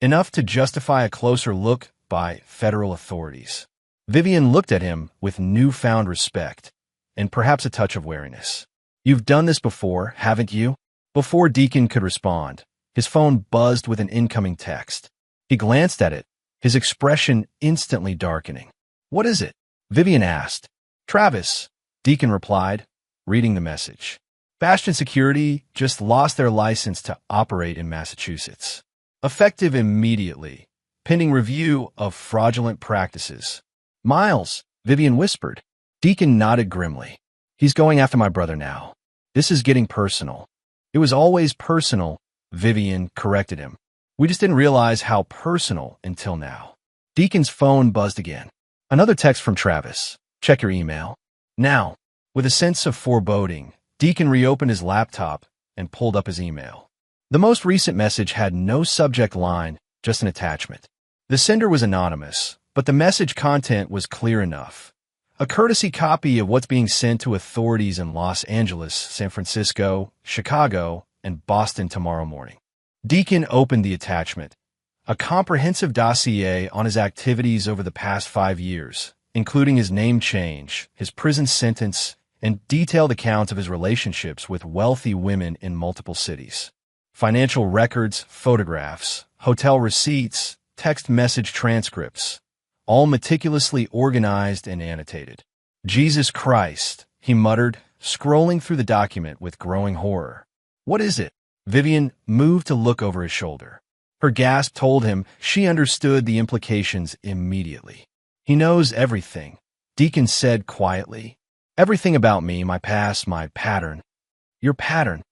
Enough to justify a closer look by federal authorities. Vivian looked at him with newfound respect and perhaps a touch of wariness. "You've done this before, haven't you?" Before Deacon could respond, his phone buzzed with an incoming text. He glanced at it, his expression instantly darkening. "What is it?" Vivian asked. "Travis," Deacon replied, reading the message. "Bastion Security just lost their license to operate in Massachusetts. Effective immediately, pending review of fraudulent practices." "Miles," Vivian whispered. Deacon nodded grimly. "He's going after my brother now. This is getting personal." "It was always personal," Vivian corrected him. "We just didn't realize how personal until now." Deacon's phone buzzed again. Another text from Travis. "Check your email." Now, with a sense of foreboding, Deacon reopened his laptop and pulled up his email. The most recent message had no subject line, just an attachment. The sender was anonymous, but the message content was clear enough. A courtesy copy of what's being sent to authorities in Los Angeles, San Francisco, Chicago, and Boston tomorrow morning. Deacon opened the attachment. A comprehensive dossier on his activities over the past 5 years, including his name change, his prison sentence, and detailed accounts of his relationships with wealthy women in multiple cities. Financial records, photographs, hotel receipts, text message transcripts, all meticulously organized and annotated. "Jesus Christ," he muttered, scrolling through the document with growing horror. "What is it?" Vivian moved to look over his shoulder. Her gasp told him she understood the implications immediately. "He knows everything," Deacon said quietly. "Everything about me, my past, my pattern." "Your pattern?"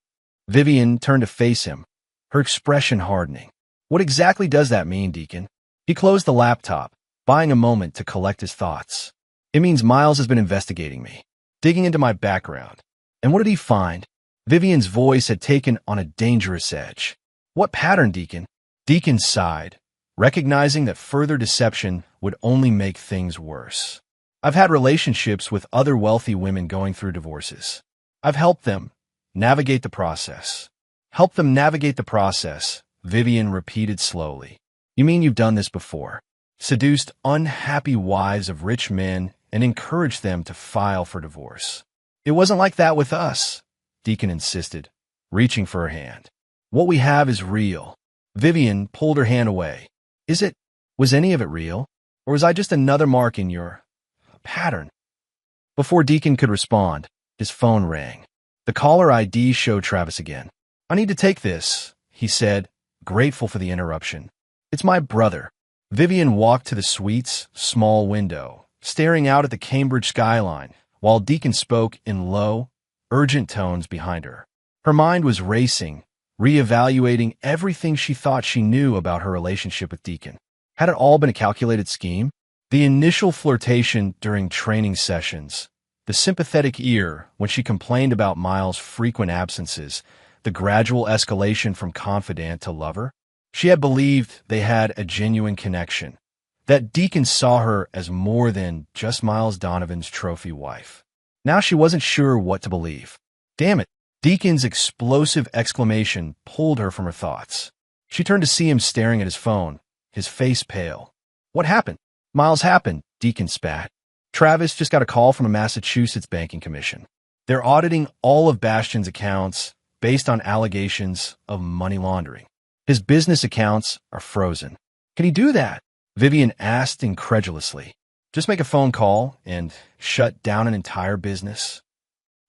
Vivian turned to face him, her expression hardening. "What exactly does that mean, Deacon?" He closed the laptop, buying a moment to collect his thoughts. "It means Miles has been investigating me, digging into my background. And what did he find?" Vivian's voice had taken on a dangerous edge. "What pattern, Deacon?" Deacon sighed, recognizing that further deception would only make things worse. "I've had relationships with other wealthy women going through divorces. I've helped them navigate the process." "Help them navigate the process," Vivian repeated slowly. "You mean you've done this before? Seduced unhappy wives of rich men and encouraged them to file for divorce." "It wasn't like that with us," Deacon insisted, reaching for her hand. "What we have is real." Vivian pulled her hand away. Was any of it real? Or was I just another mark in your pattern?" Before Deacon could respond, his phone rang. The caller ID showed Travis again. "I need to take this," he said, grateful for the interruption. "It's my brother." Vivian walked to the suite's small window, staring out at the Cambridge skyline, while Deacon spoke in low, urgent tones behind her. Her mind was racing, reevaluating everything she thought she knew about her relationship with Deacon. Had it all been a calculated scheme? The initial flirtation during training sessions, the sympathetic ear when she complained about Miles' frequent absences, the gradual escalation from confidant to lover. She had believed they had a genuine connection, that Deacon saw her as more than just Miles Donovan's trophy wife. Now she wasn't sure what to believe. Damn it! Deacon's explosive exclamation pulled her from her thoughts. She turned to see him staring at his phone, his face pale. "What happened?" "Miles happened," Deacon spat. "Travis just got a call from a Massachusetts banking commission. They're auditing all of Bastion's accounts based on allegations of money laundering. His business accounts are frozen." "Can he do that?" Vivian asked incredulously. "Just make a phone call and shut down an entire business?"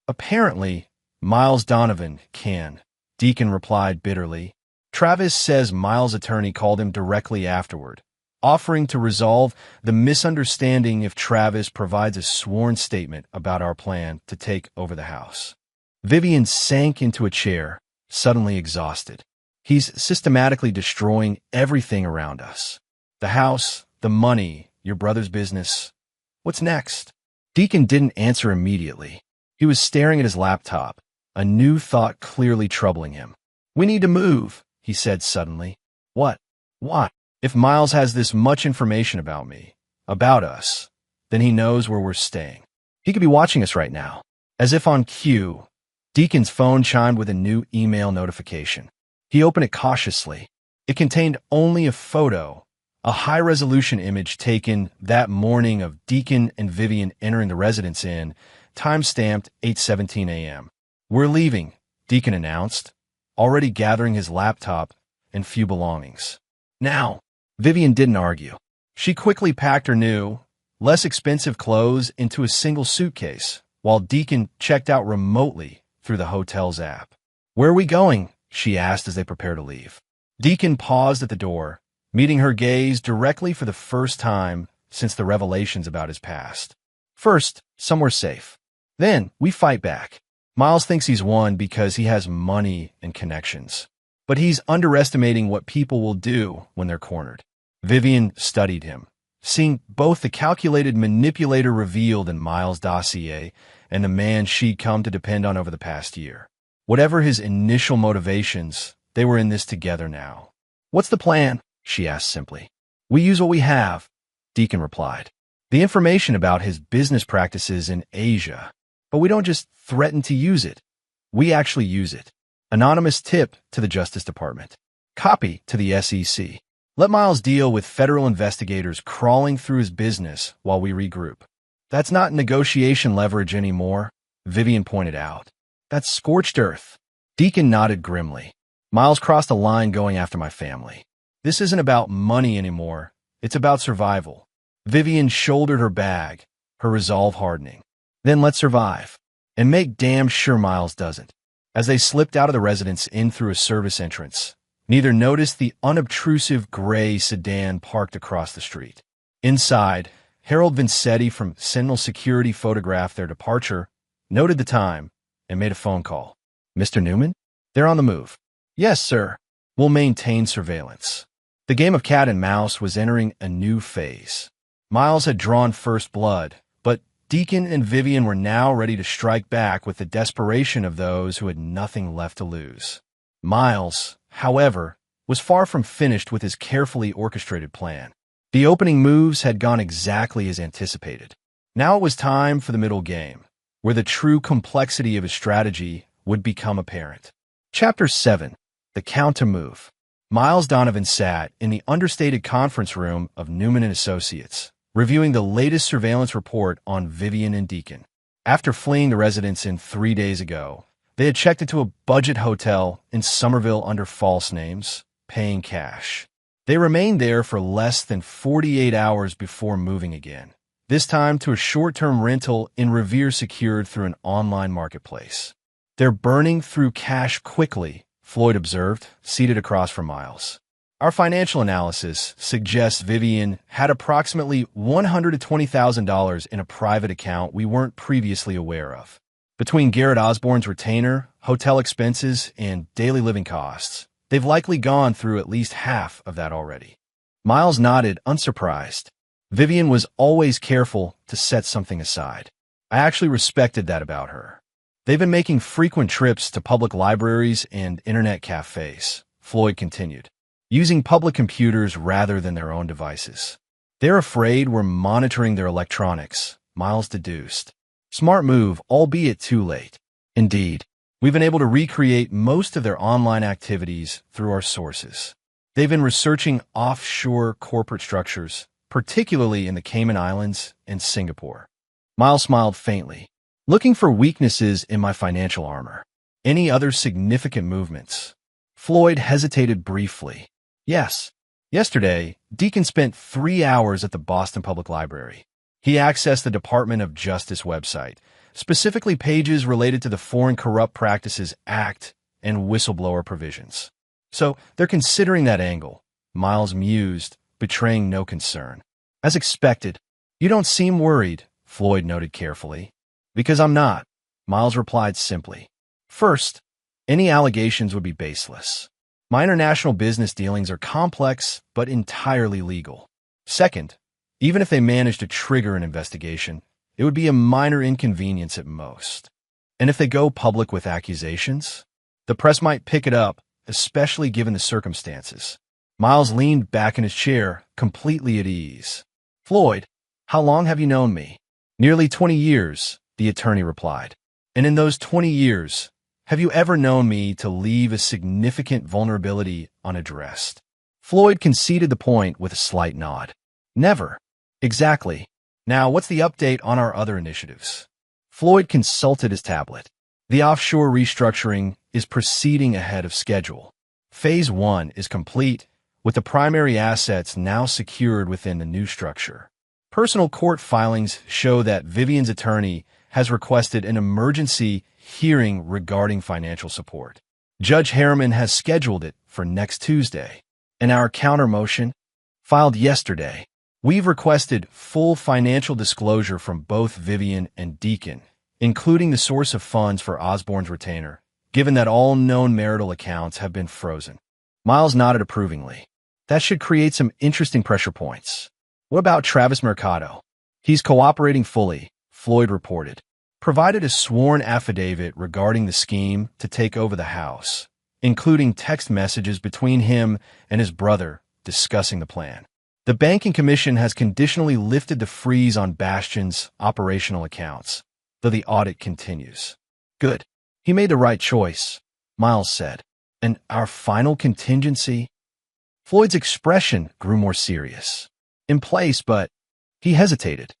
"Apparently, Miles Donovan can," Deacon replied bitterly. "Travis says Miles' attorney called him directly afterward, offering to resolve the misunderstanding if Travis provides a sworn statement about our plan to take over the house." Vivian sank into a chair, suddenly exhausted. "He's systematically destroying everything around us. The house, the money, your brother's business. What's next?" Deacon didn't answer immediately. He was staring at his laptop, a new thought clearly troubling him. "We need to move," he said suddenly. "What? Why?" "If Miles has this much information about me, about us, then he knows where we're staying. He could be watching us right now." As if on cue, Deacon's phone chimed with a new email notification. He opened it cautiously. It contained only a photo, a high-resolution image taken that morning of Deacon and Vivian entering the Residence Inn, time-stamped 8:17 a.m. "We're leaving," Deacon announced, already gathering his laptop and few belongings. "Now," Vivian didn't argue. She quickly packed her new, less expensive clothes into a single suitcase, while Deacon checked out remotely through the hotel's app. "Where are we going?" she asked as they prepared to leave. Deacon paused at the door, meeting her gaze directly for the first time since the revelations about his past. "First, somewhere safe. Then, we fight back." Miles thinks he's won because he has money and connections. But he's underestimating what people will do when they're cornered. Vivian studied him, seeing both the calculated manipulator revealed in Miles' dossier and the man she'd come to depend on over the past year. Whatever his initial motivations, they were in this together now. "What's the plan?" she asked simply. "We use what we have," Deacon replied. "The information about his business practices in Asia. But we don't just threaten to use it. We actually use it. Anonymous tip to the Justice Department. Copy to the SEC. Let Miles deal with federal investigators crawling through his business while we regroup." "That's not negotiation leverage anymore," Vivian pointed out. "That's scorched earth." Deacon nodded grimly. "Miles crossed a line going after my family. This isn't about money anymore. It's about survival." Vivian shouldered her bag, her resolve hardening. "Then let's survive. And make damn sure Miles doesn't." As they slipped out of the Residence Inn through a service entrance, neither noticed the unobtrusive gray sedan parked across the street. Inside, Harold Vincetti from Sentinel Security photographed their departure, noted the time, and made a phone call. "Mr. Newman? They're on the move." "Yes, sir. We'll maintain surveillance." The game of cat and mouse was entering a new phase. Miles had drawn first blood, but Deacon and Vivian were now ready to strike back with the desperation of those who had nothing left to lose. Miles, however, was far from finished with his carefully orchestrated plan. The opening moves had gone exactly as anticipated. Now it was time for the middle game, where the true complexity of his strategy would become apparent. Chapter 7. The Counter-Move. Miles Donovan sat in the understated conference room of Newman & Associates, reviewing the latest surveillance report on Vivian and Deacon. After fleeing the Residence Inn 3 days ago, they had checked into a budget hotel in Somerville under false names, paying cash. They remained there for less than 48 hours before moving again, this time to a short-term rental in Revere secured through an online marketplace. "They're burning through cash quickly," Floyd observed, seated across from Miles. "Our financial analysis suggests Vivian had approximately $120,000 in a private account we weren't previously aware of. Between Garrett Osborne's retainer, hotel expenses, and daily living costs, they've likely gone through at least half of that already." Miles nodded, unsurprised. Vivian was always careful to set something aside. "I actually respected that about her. They've been making frequent trips to public libraries and internet cafes," Floyd continued, "using public computers rather than their own devices. They're afraid we're monitoring their electronics," Miles deduced. "Smart move, albeit too late. Indeed, we've been able to recreate most of their online activities through our sources. They've been researching offshore corporate structures, particularly in the Cayman Islands and Singapore." Miles smiled faintly. "Looking for weaknesses in my financial armor. Any other significant movements?" Floyd hesitated briefly. "Yes. Yesterday, Deacon spent 3 hours at the Boston Public Library. He accessed the Department of Justice website, specifically pages related to the Foreign Corrupt Practices Act and whistleblower provisions. So they're considering that angle," Miles mused, betraying no concern. "As expected. You don't seem worried," Floyd noted carefully. "Because I'm not," Miles replied simply. "First, any allegations would be baseless. My international business dealings are complex but entirely legal. Second, even if they managed to trigger an investigation, it would be a minor inconvenience at most. And if they go public with accusations, the press might pick it up, especially given the circumstances." Miles leaned back in his chair, completely at ease. "Floyd, how long have you known me?" "Nearly 20 years, the attorney replied. "And in those 20 years, Have you ever known me to leave a significant vulnerability unaddressed? Floyd conceded the point with a slight nod. Never. Exactly. Now, what's the update on our other initiatives? Floyd consulted his tablet. The offshore restructuring is proceeding ahead of schedule. Phase 1 is complete, with the primary assets now secured within the new structure. Personal court filings show that Vivian's attorney has requested an emergency hearing regarding financial support. Judge Harriman has scheduled it for next Tuesday. And our counter motion, filed yesterday, we've requested full financial disclosure from both Vivian and Deacon, including the source of funds for Osborne's retainer, given that all known marital accounts have been frozen. Miles nodded approvingly. That should create some interesting pressure points. What about Travis Mercado? He's cooperating fully, Floyd reported. Provided a sworn affidavit regarding the scheme to take over the house, including text messages between him and his brother discussing the plan. The Banking Commission has conditionally lifted the freeze on Bastion's operational accounts, though the audit continues. Good. He made the right choice, Miles said. And our final contingency? Floyd's expression grew more serious. In place, but he hesitated.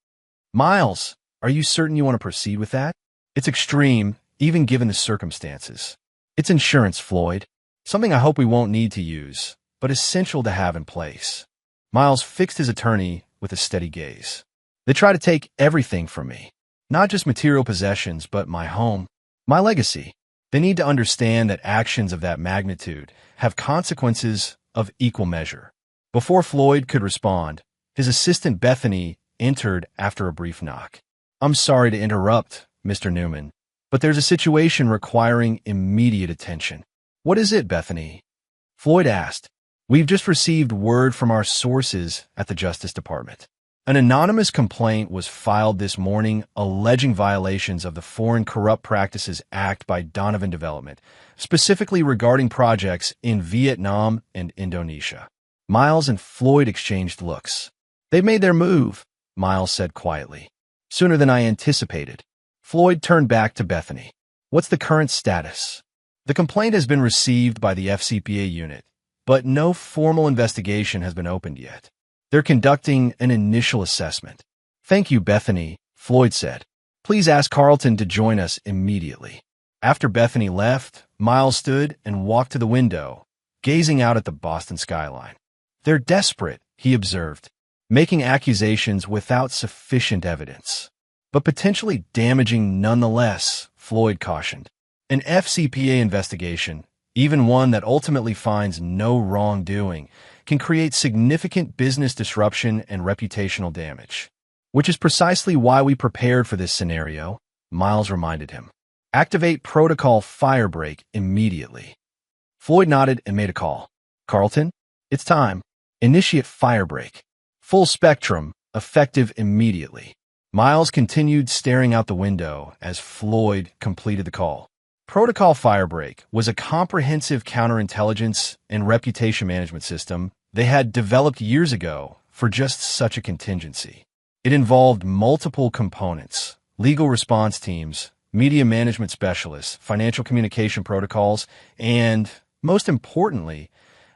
Miles, are you certain you want to proceed with that? It's extreme, even given the circumstances. It's insurance, Floyd. Something I hope we won't need to use, but essential to have in place. Miles fixed his attorney with a steady gaze. They try to take everything from me. Not just material possessions, but my home, my legacy. They need to understand that actions of that magnitude have consequences of equal measure. Before Floyd could respond, his assistant Bethany entered after a brief knock. I'm sorry to interrupt, Mr. Newman, but there's a situation requiring immediate attention. What is it, Bethany? Floyd asked. We've just received word from our sources at the Justice Department. An anonymous complaint was filed this morning alleging violations of the Foreign Corrupt Practices Act by Donovan Development, specifically regarding projects in Vietnam and Indonesia. Miles and Floyd exchanged looks. They've made their move, Miles said quietly. Sooner than I anticipated. Floyd turned back to Bethany. What's the current status? The complaint has been received by the FCPA unit, but no formal investigation has been opened yet. They're conducting an initial assessment. Thank you, Bethany, Floyd said. Please ask Carlton to join us immediately. After Bethany left, Miles stood and walked to the window, gazing out at the Boston skyline. They're desperate, he observed, making accusations without sufficient evidence. But potentially damaging nonetheless, Floyd cautioned. An FCPA investigation, even one that ultimately finds no wrongdoing, can create significant business disruption and reputational damage. Which is precisely why we prepared for this scenario, Miles reminded him. Activate Protocol Firebreak immediately. Floyd nodded and made a call. Carlton, it's time. Initiate Firebreak. Full spectrum, effective immediately. Miles continued staring out the window as Floyd completed the call. Protocol Firebreak was a comprehensive counterintelligence and reputation management system they had developed years ago for just such a contingency. It involved multiple components: legal response teams, media management specialists, financial communication protocols, and, most importantly,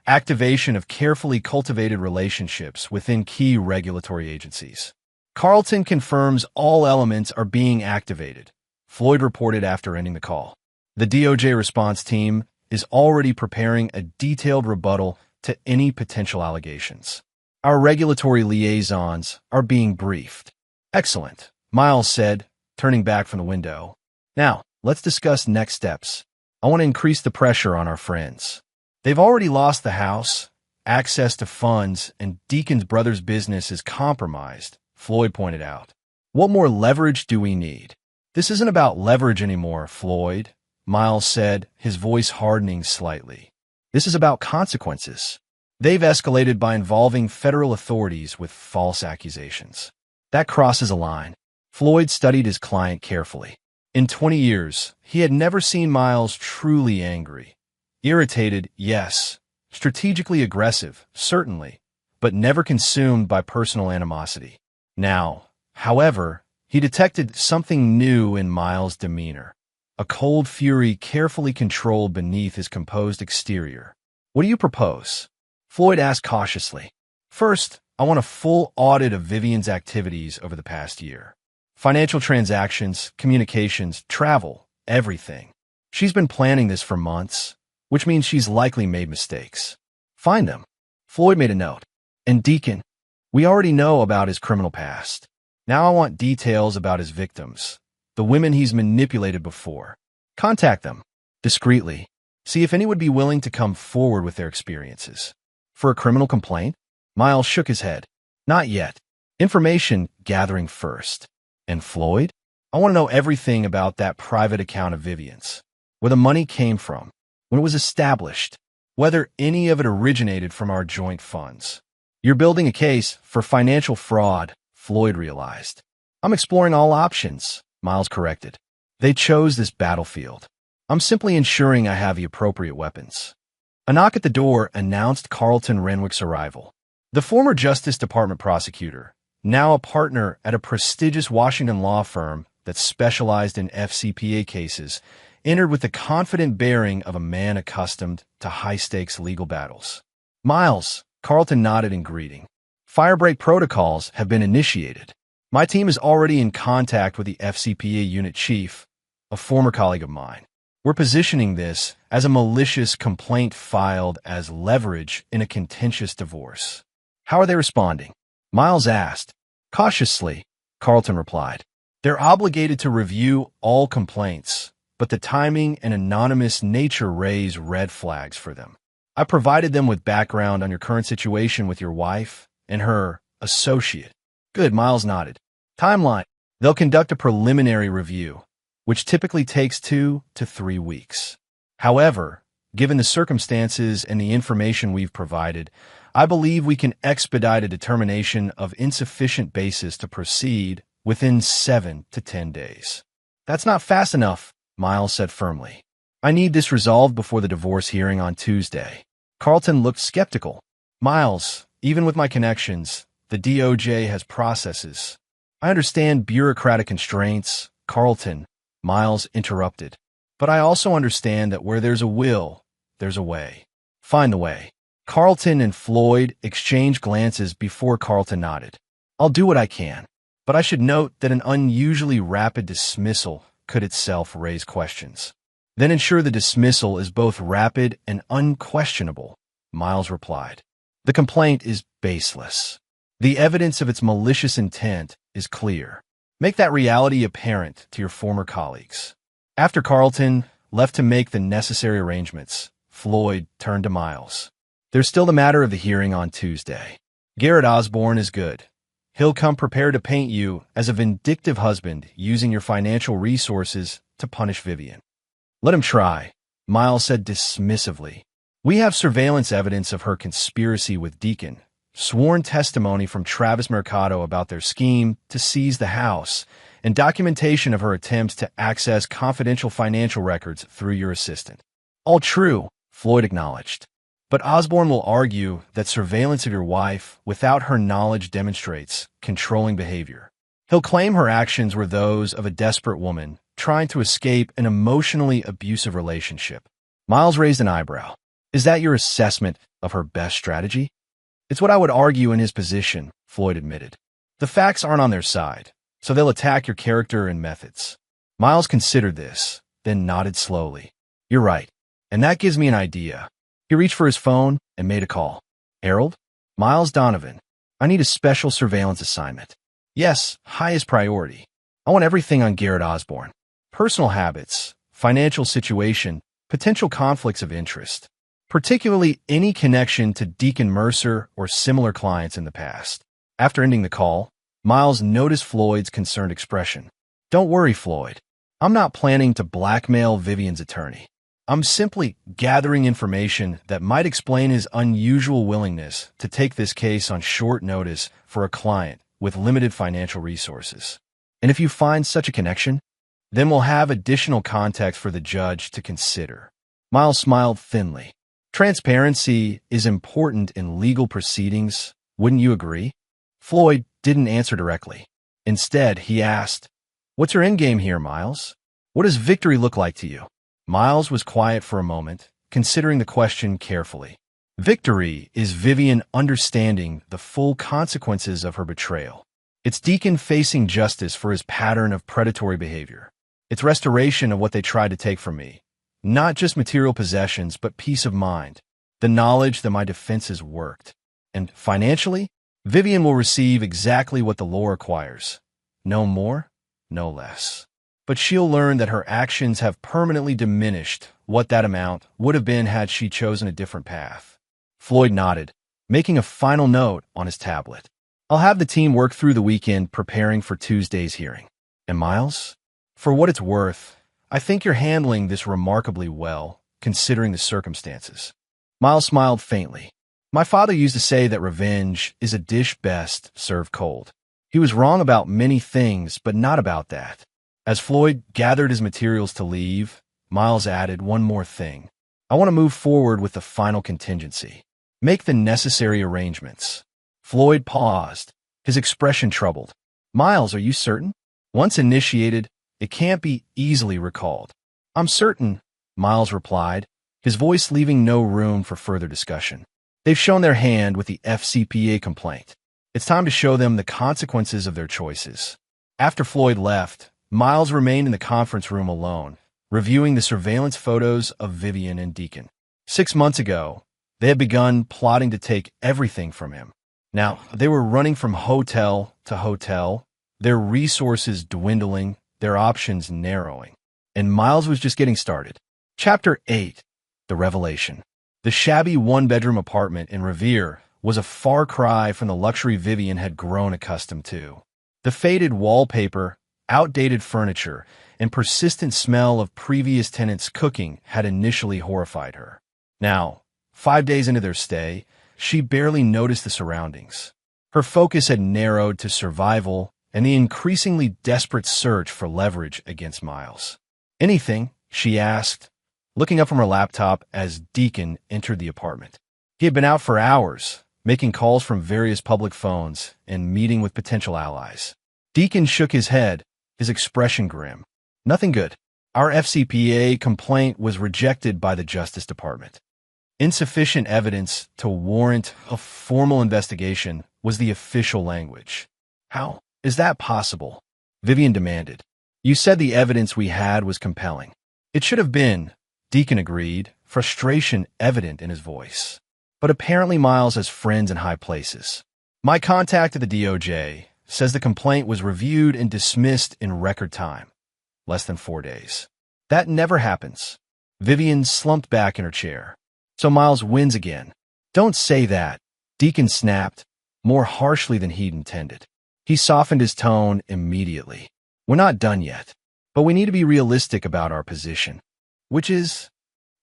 activation of carefully cultivated relationships within key regulatory agencies. Carlton confirms all elements are being activated, Floyd reported after ending the call. The DOJ response team is already preparing a detailed rebuttal to any potential allegations. Our regulatory liaisons are being briefed. Excellent, Miles said, turning back from the window. Now, let's discuss next steps. I want to increase the pressure on our friends. They've already lost the house, access to funds, and Deacon's brother's business is compromised, Floyd pointed out. What more leverage do we need? This isn't about leverage anymore, Floyd, Miles said, his voice hardening slightly. This is about consequences. They've escalated by involving federal authorities with false accusations. That crosses a line. Floyd studied his client carefully. In 20 years, he had never seen Miles truly angry. Irritated, yes. Strategically aggressive, certainly, but never consumed by personal animosity. Now, however, he detected something new in Miles' demeanor. a cold fury carefully controlled beneath his composed exterior. "What do you propose?" Floyd asked cautiously. "First, I want a full audit of Vivian's activities over the past year. Financial transactions, communications, travel, everything. She's been planning this for months, which means she's likely made mistakes. Find them." Floyd made a note. "And Deacon, we already know about his criminal past. Now I want details about his victims, the women he's manipulated before. Contact them, discreetly. See if any would be willing to come forward with their experiences." "For a criminal complaint?" Miles shook his head. "Not yet. Information gathering first." "And Floyd? I want to know everything about that private account of Vivian's. Where the money came from, when it was established, whether any of it originated from our joint funds." "You're building a case for financial fraud," Floyd realized. "I'm exploring all options," Miles corrected. "They chose this battlefield. I'm simply ensuring I have the appropriate weapons." A knock at the door announced Carlton Renwick's arrival. The former Justice Department prosecutor, now a partner at a prestigious Washington law firm that specialized in FCPA cases, entered with the confident bearing of a man accustomed to high-stakes legal battles. "Miles," Carlton nodded in greeting. "Firebreak protocols have been initiated. My team is already in contact with the FCPA unit chief, a former colleague of mine. We're positioning this as a malicious complaint filed as leverage in a contentious divorce." "How are they responding?" Miles asked. "Cautiously," Carlton replied. "They're obligated to review all complaints, but the timing and anonymous nature raise red flags for them. I provided them with background on your current situation with your wife and her associate." "Good," Miles nodded. "Timeline. They'll conduct a preliminary review, which typically takes 2 to 3 weeks. However, given the circumstances and the information we've provided, I believe we can expedite a determination of insufficient basis to proceed within 7 to 10 days. "That's not fast enough," Miles said firmly. "I need this resolved before the divorce hearing on Tuesday." Carlton looked skeptical. "Miles, even with my connections, the DOJ has processes." "I understand bureaucratic constraints, Carlton," Miles interrupted. "But I also understand that where there's a will, there's a way. Find the way." Carlton and Floyd exchanged glances before Carlton nodded. "I'll do what I can, but I should note that an unusually rapid dismissal could itself raise questions." "Then ensure the dismissal is both rapid and unquestionable," Miles replied. "The complaint is baseless. The evidence of its malicious intent is clear. Make that reality apparent to your former colleagues." After Carlton left to make the necessary arrangements, Floyd turned to Miles. "There's still the matter of the hearing on Tuesday. Garrett Osborne is good. He'll come prepared to paint you as a vindictive husband using your financial resources to punish Vivian." "Let him try," Miles said dismissively. "We have surveillance evidence of her conspiracy with Deacon, sworn testimony from Travis Mercado about their scheme to seize the house, and documentation of her attempts to access confidential financial records through your assistant." "All true," Floyd acknowledged. "But Osborne will argue that surveillance of your wife without her knowledge demonstrates controlling behavior. He'll claim her actions were those of a desperate woman trying to escape an emotionally abusive relationship." Miles raised an eyebrow. "Is that your assessment of her best strategy?" "It's what I would argue in his position," Floyd admitted. "The facts aren't on their side, so they'll attack your character and methods." Miles considered this, then nodded slowly. "You're right, and that gives me an idea." He reached for his phone and made a call. "Harold? Miles Donovan. I need a special surveillance assignment." "Yes, highest priority. I want everything on Garrett Osborne. Personal habits, financial situation, potential conflicts of interest. Particularly any connection to Deacon Mercer or similar clients in the past." After ending the call, Miles noticed Floyd's concerned expression. "Don't worry, Floyd. I'm not planning to blackmail Vivian's attorney. I'm simply gathering information that might explain his unusual willingness to take this case on short notice for a client with limited financial resources. And if you find such a connection, then we'll have additional context for the judge to consider." Miles smiled thinly. "Transparency is important in legal proceedings, wouldn't you agree?" Floyd didn't answer directly. Instead, he asked, "What's your endgame here, Miles? What does victory look like to you? Miles was quiet for a moment, considering the question carefully. Victory is Vivian understanding the full consequences of her betrayal. It's Deacon facing justice for his pattern of predatory behavior. It's restoration of what they tried to take from me. Not just material possessions, but peace of mind. The knowledge that my defenses worked. And financially, Vivian will receive exactly what the law requires. No more, no less. But she'll learn that her actions have permanently diminished what that amount would have been had she chosen a different path. Floyd nodded, making a final note on his tablet. I'll have the team work through the weekend preparing for Tuesday's hearing. And Miles? For what it's worth, I think you're handling this remarkably well, considering the circumstances. Miles smiled faintly. My father used to say that revenge is a dish best served cold. He was wrong about many things, but not about that. As Floyd gathered his materials to leave, Miles added one more thing. I want to move forward with the final contingency. Make the necessary arrangements. Floyd paused, his expression troubled. Miles, are you certain? Once initiated, it can't be easily recalled. I'm certain, Miles replied, his voice leaving no room for further discussion. They've shown their hand with the FCPA complaint. It's time to show them the consequences of their choices. After Floyd left, Miles remained in the conference room alone, reviewing the surveillance photos of Vivian and Deacon. 6 months ago, they had begun plotting to take everything from him. Now, they were running from hotel to hotel, their resources dwindling, their options narrowing. And Miles was just getting started. Chapter 8. The Revelation. The shabby one-bedroom apartment in Revere was a far cry from the luxury Vivian had grown accustomed to. The faded wallpaper, outdated furniture, and persistent smell of previous tenants' cooking had initially horrified her. Now, 5 days into their stay, she barely noticed the surroundings. Her focus had narrowed to survival and the increasingly desperate search for leverage against Miles. Anything? She asked, looking up from her laptop as Deacon entered the apartment. He had been out for hours, making calls from various public phones and meeting with potential allies. Deacon shook his head, his expression grim. Nothing good. Our FCPA complaint was rejected by the Justice Department. Insufficient evidence to warrant a formal investigation was the official language. How is that possible? Vivian demanded. You said the evidence we had was compelling. It should have been, Deacon agreed, frustration evident in his voice. But apparently Miles has friends in high places. My contact at the DOJ says the complaint was reviewed and dismissed in record time. Less than 4 days. That never happens. Vivian slumped back in her chair. So Miles wins again. Don't say that, Deacon snapped, more harshly than he'd intended. He softened his tone immediately. We're not done yet, but we need to be realistic about our position. Which is?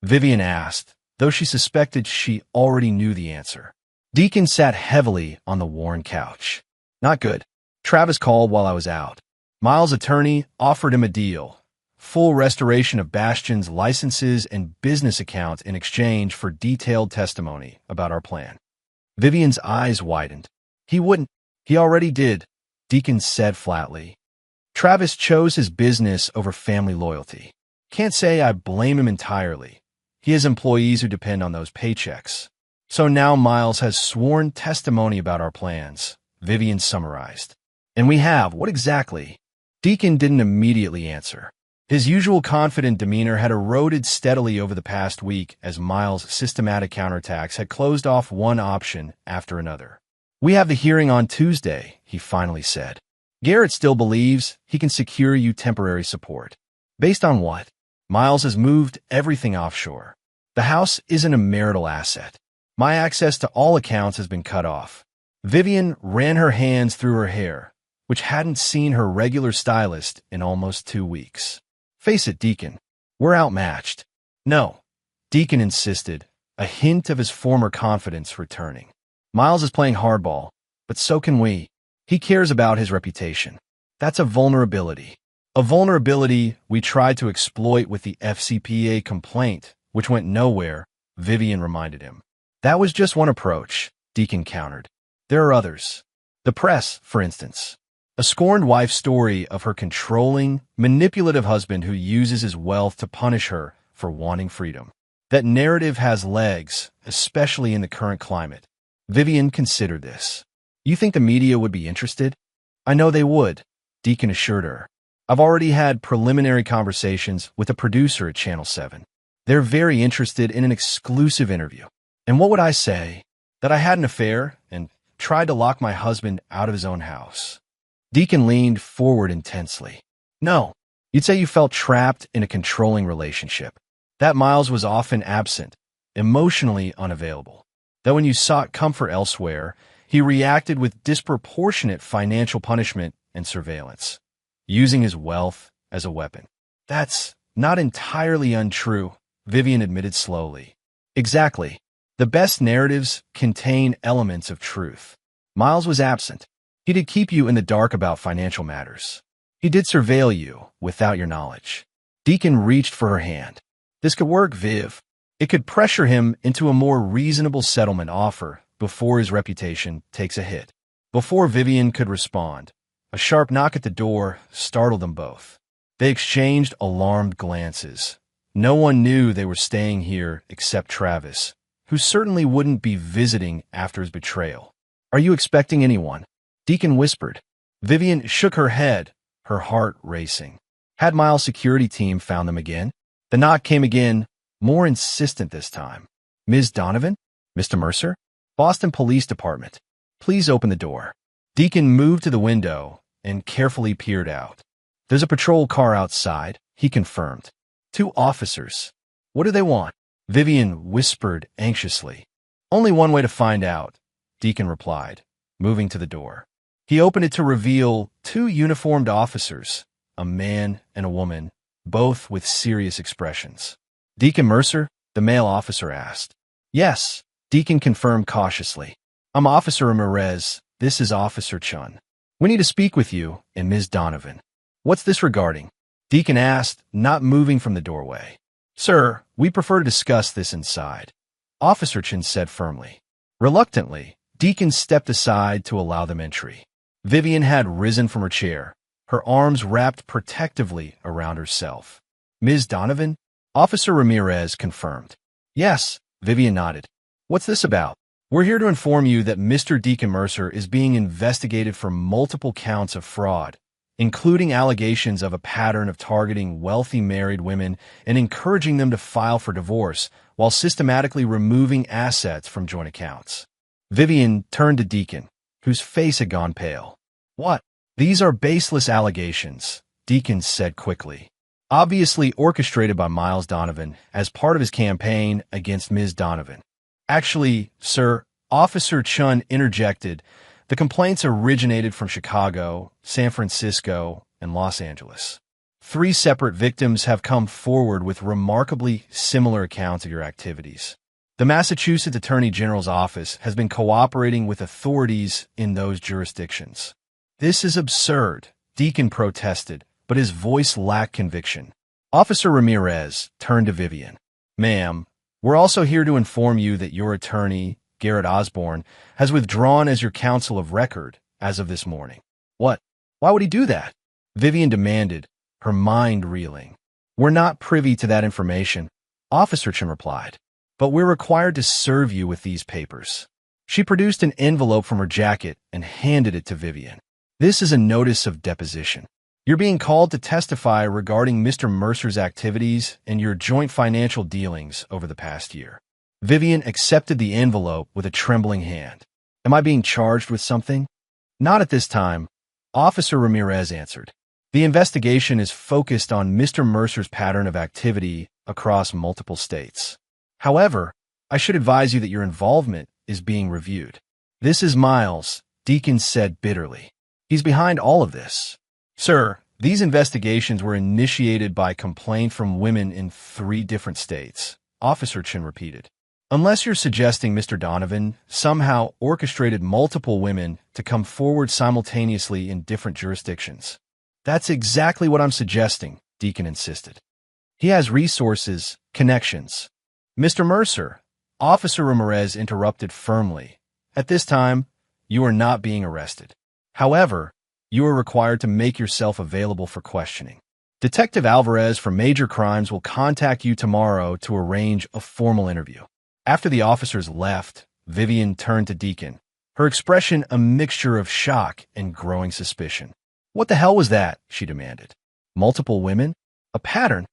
Vivian asked, though she suspected she already knew the answer. Deacon sat heavily on the worn couch. Not good. Travis called while I was out. Miles' attorney offered him a deal. Full restoration of Bastion's licenses and business accounts in exchange for detailed testimony about our plan. Vivian's eyes widened. He wouldn't. He already did, Deacon said flatly. Travis chose his business over family loyalty. Can't say I blame him entirely. He has employees who depend on those paychecks. So now Miles has sworn testimony about our plans, Vivian summarized. And we have, what exactly? Deacon didn't immediately answer. His usual confident demeanor had eroded steadily over the past week as Miles' systematic counterattacks had closed off one option after another. We have the hearing on Tuesday, he finally said. Garrett still believes he can secure you temporary support. Based on what? Miles has moved everything offshore. The house isn't a marital asset. My access to all accounts has been cut off. Vivian ran her hands through her hair, which hadn't seen her regular stylist in almost 2 weeks. Face it, Deacon. We're outmatched. No, Deacon insisted, a hint of his former confidence returning. Miles is playing hardball, but so can we. He cares about his reputation. That's a vulnerability. A vulnerability we tried to exploit with the FCPA complaint, which went nowhere, Vivian reminded him. That was just one approach, Deacon countered. There are others. The press, for instance. A scorned wife's story of her controlling, manipulative husband who uses his wealth to punish her for wanting freedom. That narrative has legs, especially in the current climate. Vivian considered this. You think the media would be interested? I know they would, Deacon assured her. I've already had preliminary conversations with a producer at Channel 7. They're very interested in an exclusive interview. And what would I say? That I had an affair and tried to lock my husband out of his own house. Deacon leaned forward intensely. No, you'd say you felt trapped in a controlling relationship. That Miles was often absent, emotionally unavailable. That when you sought comfort elsewhere, he reacted with disproportionate financial punishment and surveillance, using his wealth as a weapon. That's not entirely untrue, Vivian admitted slowly. Exactly. The best narratives contain elements of truth. Miles was absent. He did keep you in the dark about financial matters. He did surveil you without your knowledge. Deacon reached for her hand. This could work, Viv. It could pressure him into a more reasonable settlement offer before his reputation takes a hit. Before Vivian could respond, a sharp knock at the door startled them both. They exchanged alarmed glances. No one knew they were staying here except Travis, who certainly wouldn't be visiting after his betrayal. Are you expecting anyone? Deacon whispered. Vivian shook her head, her heart racing. Had Miles' security team found them again? The knock came again, more insistent this time. Ms. Donovan? Mr. Mercer? Boston Police Department. Please open the door. Deacon moved to the window and carefully peered out. There's a patrol car outside, he confirmed. 2 officers. What do they want? Vivian whispered anxiously. Only one way to find out, Deacon replied, moving to the door. He opened it to reveal 2 uniformed officers, a man and a woman, both with serious expressions. Deacon Mercer? The male officer asked. Yes, Deacon confirmed cautiously. I'm Officer Ramirez. This is Officer Chun. We need to speak with you and Ms. Donovan. What's this regarding? Deacon asked, not moving from the doorway. Sir, we prefer to discuss this inside, Officer Chun said firmly. Reluctantly, Deacon stepped aside to allow them entry. Vivian had risen from her chair, her arms wrapped protectively around herself. Ms. Donovan? Officer Ramirez confirmed. Yes, Vivian nodded. What's this about? We're here to inform you that Mr. Deacon Mercer is being investigated for multiple counts of fraud, including allegations of a pattern of targeting wealthy married women and encouraging them to file for divorce while systematically removing assets from joint accounts. Vivian turned to Deacon, whose face had gone pale. What? These are baseless allegations, Deacon said quickly. Obviously orchestrated by Miles Donovan as part of his campaign against Ms. Donovan. Actually, sir, Officer Chun interjected, the complaints originated from Chicago, San Francisco, and Los Angeles. 3 separate victims have come forward with remarkably similar accounts of your activities. The Massachusetts Attorney General's office has been cooperating with authorities in those jurisdictions. This is absurd, Deacon protested, but his voice lacked conviction. Officer Ramirez turned to Vivian. Ma'am, we're also here to inform you that your attorney, Garrett Osborne, has withdrawn as your counsel of record as of this morning. What? Why would he do that? Vivian demanded, her mind reeling. We're not privy to that information, Officer Chun replied. But we're required to serve you with these papers. She produced an envelope from her jacket and handed it to Vivian. This is a notice of deposition. You're being called to testify regarding Mr. Mercer's activities and your joint financial dealings over the past year. Vivian accepted the envelope with a trembling hand. Am I being charged with something? Not at this time, Officer Ramirez answered. The investigation is focused on Mr. Mercer's pattern of activity across multiple states. However, I should advise you that your involvement is being reviewed. This is Miles, Deacon said bitterly. He's behind all of this. Sir, these investigations were initiated by complaint from women in 3 different states, Officer Chun repeated. Unless you're suggesting Mr. Donovan somehow orchestrated multiple women to come forward simultaneously in different jurisdictions. That's exactly what I'm suggesting, Deacon insisted. He has resources, connections. Mr. Mercer, Officer Ramirez interrupted firmly. At this time, you are not being arrested. However, You are required to make yourself available for questioning. Detective Alvarez from Major Crimes will contact you tomorrow to arrange a formal interview. After the officers left, Vivian turned to Deacon, her expression a mixture of shock and growing suspicion. What the hell was that? She demanded. Multiple women? A pattern?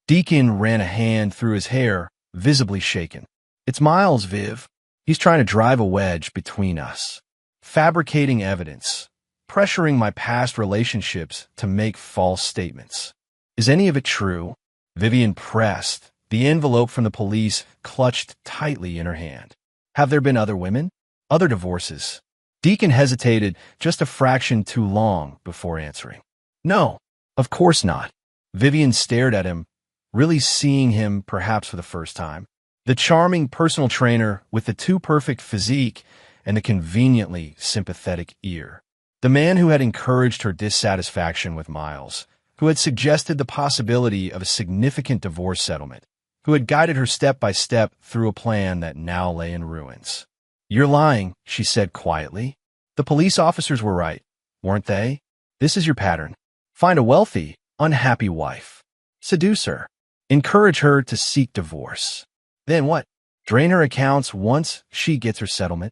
Deacon ran a hand through his hair, visibly shaken. It's Miles, Viv. He's trying to drive a wedge between us. Fabricating evidence. Pressuring my past relationships to make false statements. Is any of it true? Vivian pressed, the envelope from the police clutched tightly in her hand. Have there been other women? Other divorces? Deacon hesitated just a fraction too long before answering. No, of course not. Vivian stared at him, really seeing him perhaps for the first time. The charming personal trainer with the too-perfect physique and the conveniently sympathetic ear. The man who had encouraged her dissatisfaction with Miles, who had suggested the possibility of a significant divorce settlement, who had guided her step by step through a plan that now lay in ruins. You're lying, she said quietly. The police officers were right, weren't they? This is your pattern. Find a wealthy, unhappy wife. Seduce her. Encourage her to seek divorce. Then what? Drain her accounts once she gets her settlement?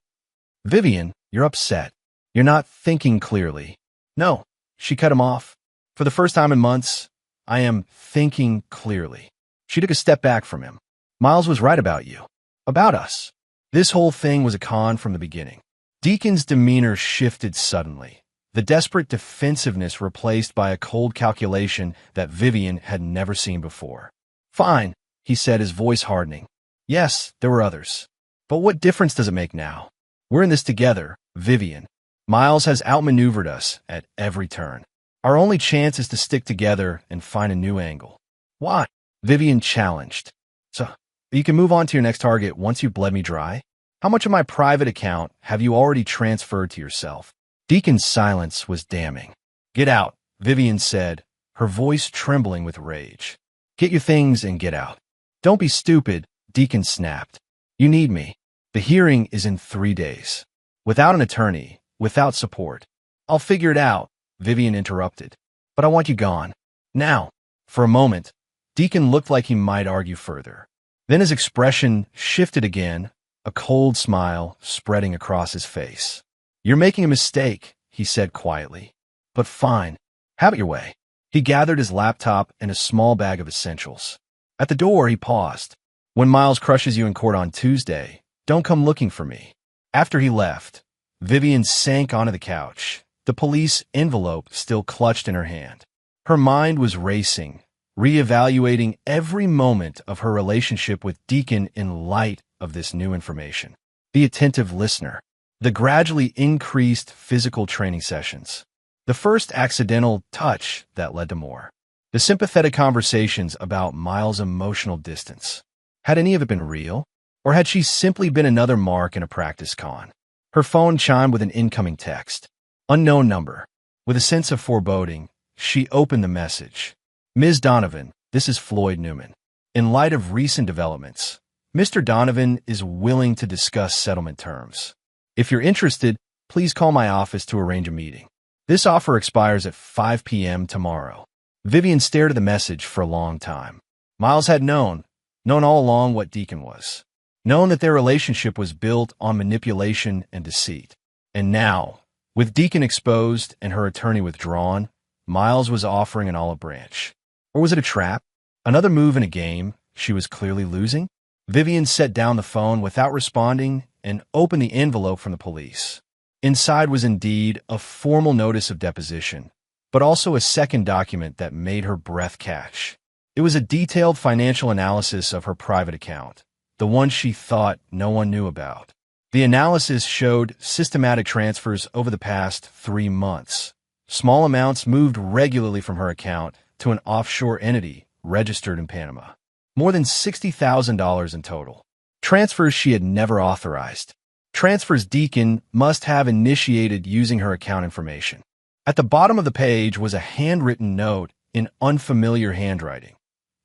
Vivian, you're upset. You're not thinking clearly. No, she cut him off. For the first time in months, I am thinking clearly. She took a step back from him. Miles was right about you. About us. This whole thing was a con from the beginning. Deacon's demeanor shifted suddenly, the desperate defensiveness replaced by a cold calculation that Vivian had never seen before. Fine, he said, his voice hardening. Yes, there were others. But what difference does it make now? We're in this together, Vivian. Miles has outmaneuvered us at every turn. Our only chance is to stick together and find a new angle. Why? Vivian challenged. So, you can move on to your next target once you've bled me dry? How much of my private account have you already transferred to yourself? Deacon's silence was damning. Get out, Vivian said, her voice trembling with rage. Get your things and get out. Don't be stupid, Deacon snapped. You need me. The hearing is in 3 days. Without an attorney, without support. I'll figure it out, Vivian interrupted. But I want you gone. Now. For a moment, Deacon looked like he might argue further. Then his expression shifted again, a cold smile spreading across his face. You're making a mistake, he said quietly. But fine. Have it your way. He gathered his laptop and a small bag of essentials. At the door, he paused. When Miles crushes you in court on Tuesday, don't come looking for me. After he left, Vivian sank onto the couch, the police envelope still clutched in her hand. Her mind was racing, reevaluating every moment of her relationship with Deacon in light of this new information. The attentive listener, the gradually increased physical training sessions, the first accidental touch that led to more, the sympathetic conversations about Miles' emotional distance. Had any of it been real? Or had she simply been another mark in a practice con? Her phone chimed with an incoming text. Unknown number. With a sense of foreboding, she opened the message. Ms. Donovan, this is Floyd Newman. In light of recent developments, Mr. Donovan is willing to discuss settlement terms. If you're interested, please call my office to arrange a meeting. This offer expires at 5 p.m. tomorrow. Vivian stared at the message for a long time. Miles had known all along what Deacon was. Known that their relationship was built on manipulation and deceit. And now, with Deacon exposed and her attorney withdrawn, Miles was offering an olive branch. Or was it a trap? Another move in a game she was clearly losing? Vivian set down the phone without responding and opened the envelope from the police. Inside was indeed a formal notice of deposition, but also a second document that made her breath catch. It was a detailed financial analysis of her private account, the one she thought no one knew about. The analysis showed systematic transfers over the past 3 months. Small amounts moved regularly from her account to an offshore entity registered in Panama. More than $60,000 in total. Transfers she had never authorized. Transfers Deacon must have initiated using her account information. At the bottom of the page was a handwritten note in unfamiliar handwriting.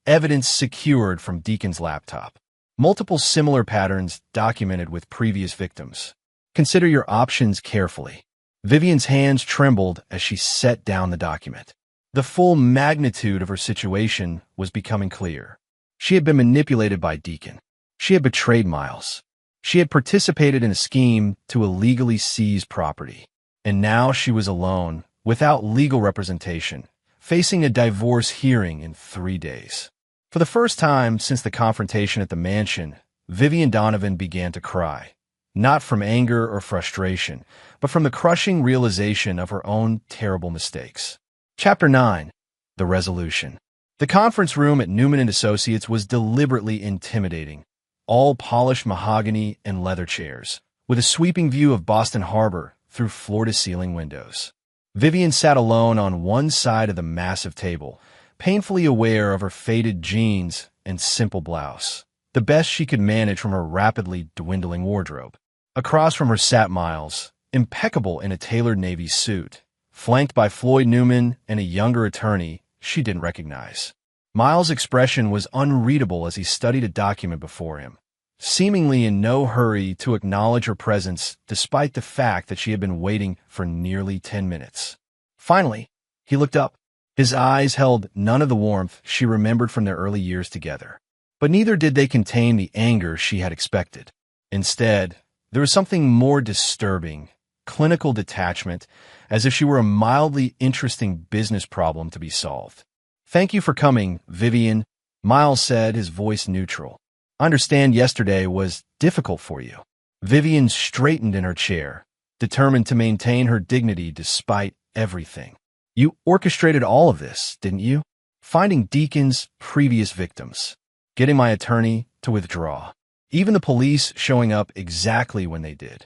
Evidence secured from Deacon's laptop. Multiple similar patterns documented with previous victims. Consider your options carefully. Vivian's hands trembled as she set down the document. The full magnitude of her situation was becoming clear. She had been manipulated by Deacon. She had betrayed Miles. She had participated in a scheme to illegally seize property. And now she was alone, without legal representation, facing a divorce hearing in 3 days. For the first time since the confrontation at the mansion, Vivian Donovan began to cry, not from anger or frustration, but from the crushing realization of her own terrible mistakes. Chapter 9. The Resolution. The conference room at Newman & Associates was deliberately intimidating, all polished mahogany and leather chairs, with a sweeping view of Boston Harbor through floor-to-ceiling windows. Vivian sat alone on one side of the massive table, painfully aware of her faded jeans and simple blouse, the best she could manage from her rapidly dwindling wardrobe. Across from her sat Miles, impeccable in a tailored navy suit, flanked by Floyd Newman and a younger attorney she didn't recognize. Miles' expression was unreadable as he studied a document before him, seemingly in no hurry to acknowledge her presence despite the fact that she had been waiting for nearly 10 minutes. Finally, he looked up. His eyes held none of the warmth she remembered from their early years together, but neither did they contain the anger she had expected. Instead, there was something more disturbing, clinical detachment, as if she were a mildly interesting business problem to be solved. "Thank you for coming, Vivian," Miles said, his voice neutral. "I understand yesterday was difficult for you." Vivian straightened in her chair, determined to maintain her dignity despite everything. "You orchestrated all of this, didn't you? Finding Deacon's previous victims, getting my attorney to withdraw, even the police showing up exactly when they did."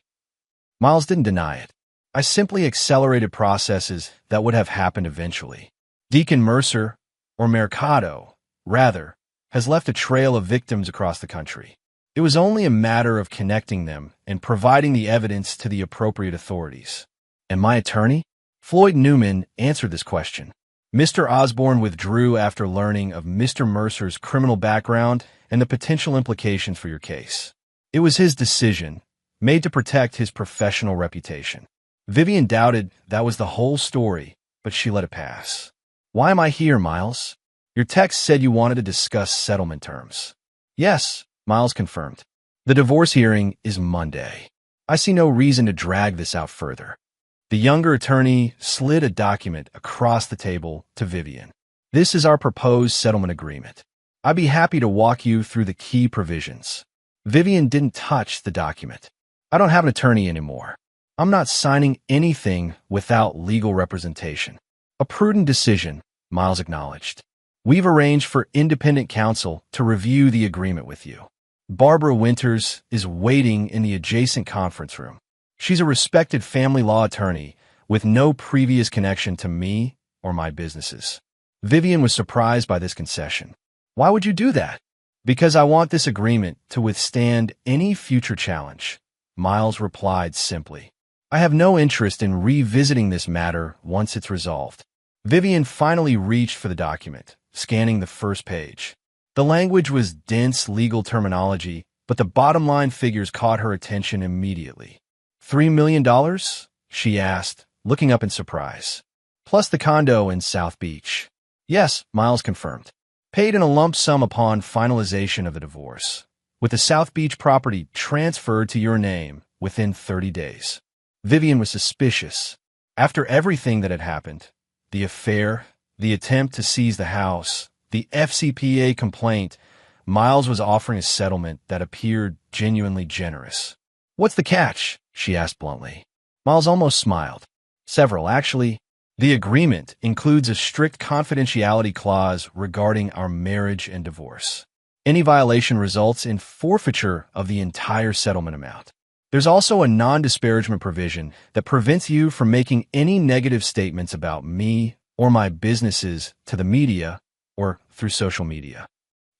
Miles didn't deny it. "I simply accelerated processes that would have happened eventually. Deacon Mercer, or Mercado, rather, has left a trail of victims across the country. It was only a matter of connecting them and providing the evidence to the appropriate authorities." "And my attorney?" Floyd Newman answered this question. "Mr. Osborne withdrew after learning of Mr. Mercer's criminal background and the potential implications for your case. It was his decision, made to protect his professional reputation." Vivian doubted that was the whole story, but she let it pass. "Why am I here, Miles? Your text said you wanted to discuss settlement terms." "Yes," Miles confirmed. "The divorce hearing is Monday. I see no reason to drag this out further." The younger attorney slid a document across the table to Vivian. "This is our proposed settlement agreement. I'd be happy to walk you through the key provisions." Vivian didn't touch the document. "I don't have an attorney anymore. I'm not signing anything without legal representation." "A prudent decision," Miles acknowledged. "We've arranged for independent counsel to review the agreement with you. Barbara Winters is waiting in the adjacent conference room. She's a respected family law attorney with no previous connection to me or my businesses." Vivian was surprised by this concession. "Why would you do that?" "Because I want this agreement to withstand any future challenge," Miles replied simply. "I have no interest in revisiting this matter once it's resolved." Vivian finally reached for the document, scanning the first page. The language was dense legal terminology, but the bottom-line figures caught her attention immediately. $3 million? She asked, looking up in surprise. "Plus the condo in South Beach." "Yes," Miles confirmed. "Paid in a lump sum upon finalization of the divorce, with the South Beach property transferred to your name within 30 days. Vivian was suspicious. After everything that had happened, the affair, the attempt to seize the house, the FCPA complaint, Miles was offering a settlement that appeared genuinely generous. "What's the catch?" she asked bluntly. Miles almost smiled. "Several, actually. The agreement includes a strict confidentiality clause regarding our marriage and divorce. Any violation results in forfeiture of the entire settlement amount. There's also a non-disparagement provision that prevents you from making any negative statements about me or my businesses to the media or through social media."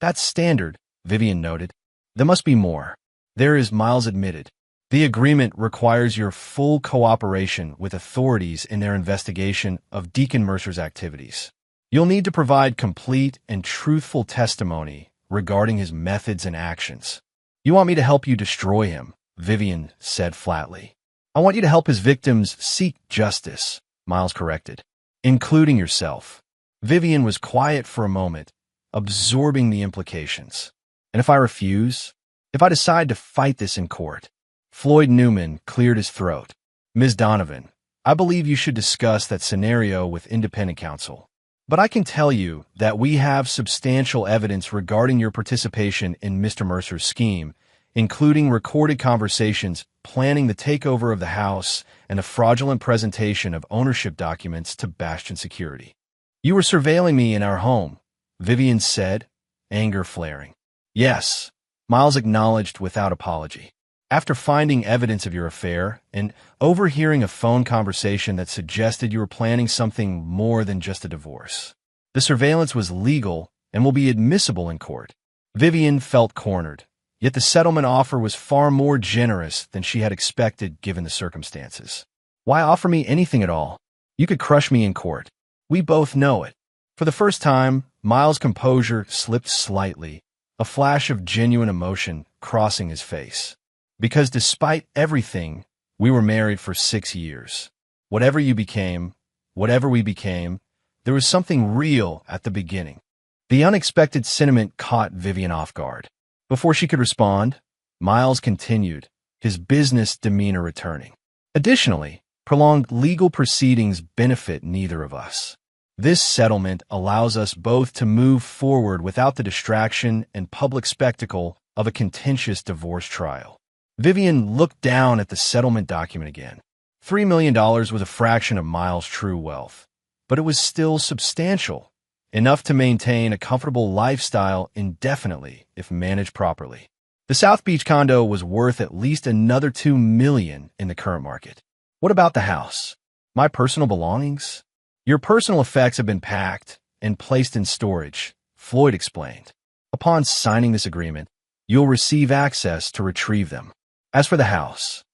"That's standard," Vivian noted. "There must be more." "There is," Miles admitted. "The agreement requires your full cooperation with authorities in their investigation of Deacon Mercer's activities. You'll need to provide complete and truthful testimony regarding his methods and actions." "You want me to help you destroy him?" Vivian said flatly. I want you to help his victims seek justice, Miles corrected, including yourself. Vivian was quiet for a moment, absorbing the implications. And if I refuse? If I decide to fight this in court? Floyd Newman cleared his throat. Ms. Donovan, I believe you should discuss that scenario with independent counsel. But I can tell you that we have substantial evidence regarding your participation in Mr. Mercer's scheme, including recorded conversations planning the takeover of the house and a fraudulent presentation of ownership documents to Bastion Security. You were surveilling me in our home, Vivian said, anger flaring. Yes, Miles acknowledged without apology. After finding evidence of your affair and overhearing a phone conversation that suggested you were planning something more than just a divorce. The surveillance was legal and will be admissible in court. Vivian felt cornered, yet the settlement offer was far more generous than she had expected given the circumstances. Why offer me anything at all? You could crush me in court. We both know it. For the first time, Miles' composure slipped slightly, a flash of genuine emotion crossing his face. Because despite everything, we were married for 6 years. Whatever we became, there was something real at the beginning. The unexpected sentiment caught Vivian off guard. Before she could respond, Miles continued, his business demeanor returning. Additionally, prolonged legal proceedings benefit neither of us. This settlement allows us both to move forward without the distraction and public spectacle of a contentious divorce trial. Vivian looked down at the settlement document again. $3 million was a fraction of Miles' true wealth, but it was still substantial, enough to maintain a comfortable lifestyle indefinitely if managed properly. The South Beach condo was worth at least another $2 million in the current market. What about the house? My personal belongings? Your personal effects have been packed and placed in storage, Floyd explained. Upon signing this agreement, you'll receive access to retrieve them. As for the house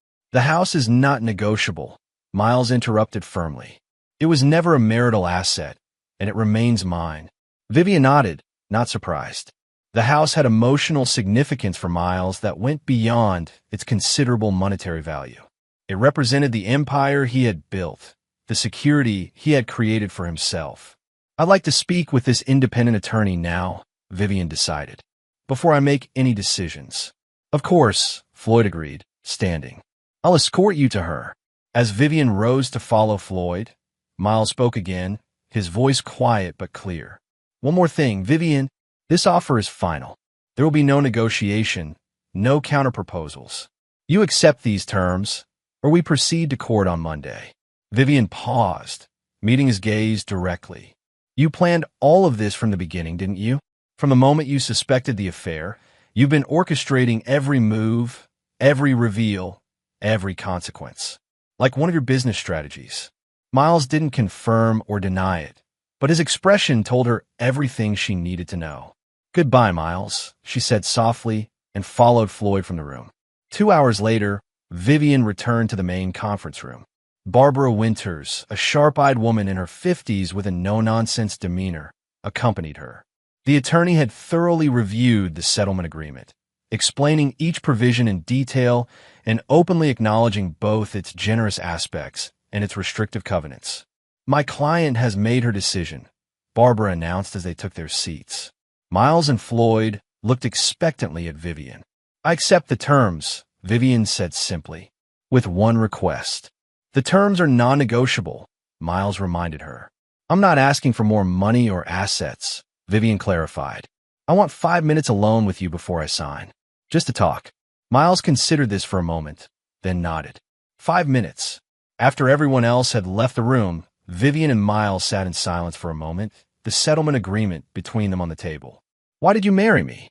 is not negotiable, Miles interrupted firmly. It was never a marital asset, and it remains mine. Vivian nodded, not surprised. The house had emotional significance for Miles that went beyond its considerable monetary value. It represented the empire he had built, the security he had created for himself. I'd like to speak with this independent attorney now, Vivian decided, before I make any decisions. Of course, Floyd agreed, standing. I'll escort you to her. As Vivian rose to follow Floyd, Miles spoke again, his voice quiet but clear. One more thing, Vivian, this offer is final. There will be no negotiation, no counterproposals. You accept these terms, or we proceed to court on Monday. Vivian paused, meeting his gaze directly. You planned all of this from the beginning, didn't you? From the moment you suspected the affair, you've been orchestrating every move, every reveal, every consequence. Like one of your business strategies. Miles didn't confirm or deny it, but his expression told her everything she needed to know. Goodbye, Miles, she said softly and followed Floyd from the room. 2 hours later, Vivian returned to the main conference room. Barbara Winters, a sharp-eyed woman in her 50s with a no-nonsense demeanor, accompanied her. The attorney had thoroughly reviewed the settlement agreement, explaining each provision in detail and openly acknowledging both its generous aspects and its restrictive covenants. My client has made her decision, Barbara announced as they took their seats. Miles and Floyd looked expectantly at Vivian. I accept the terms, Vivian said simply, with one request. The terms are non-negotiable, Miles reminded her. I'm not asking for more money or assets, Vivian clarified. I want 5 minutes alone with you before I sign. Just to talk. Miles considered this for a moment, then nodded. 5 minutes. After everyone else had left the room, Vivian and Miles sat in silence for a moment, the settlement agreement between them on the table. Why did you marry me?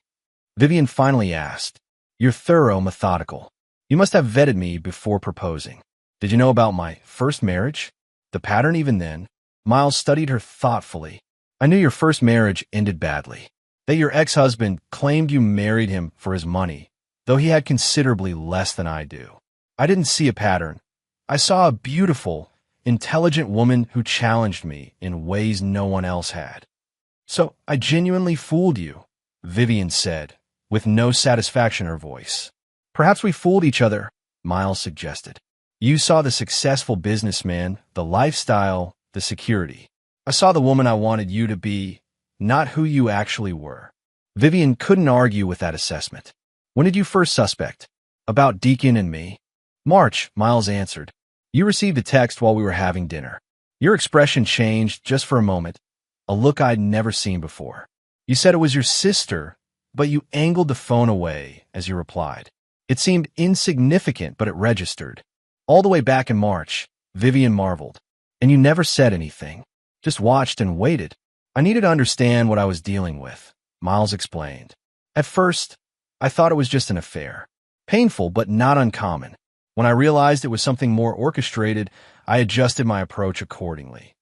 Vivian finally asked. You're thorough, methodical. You must have vetted me before proposing. Did you know about my first marriage? The pattern even then? Miles studied her thoughtfully. I knew your first marriage ended badly. That your ex-husband claimed you married him for his money, though he had considerably less than I do. I didn't see a pattern. I saw a beautiful, intelligent woman who challenged me in ways no one else had. So I genuinely fooled you, Vivian said, with no satisfaction in her voice. Perhaps we fooled each other, Miles suggested. You saw the successful businessman, the lifestyle, the security. I saw the woman I wanted you to be, not who you actually were. Vivian couldn't argue with that assessment. When did you first suspect? About Deacon and me? March, Miles answered. You received a text while we were having dinner. Your expression changed just for a moment, a look I'd never seen before. You said it was your sister, but you angled the phone away as you replied. It seemed insignificant, but it registered. All the way back in March, Vivian marveled. And you never said anything, just watched and waited. I needed to understand what I was dealing with, Miles explained. At first, I thought it was just an affair. Painful, but not uncommon. When I realized it was something more orchestrated, I adjusted my approach accordingly.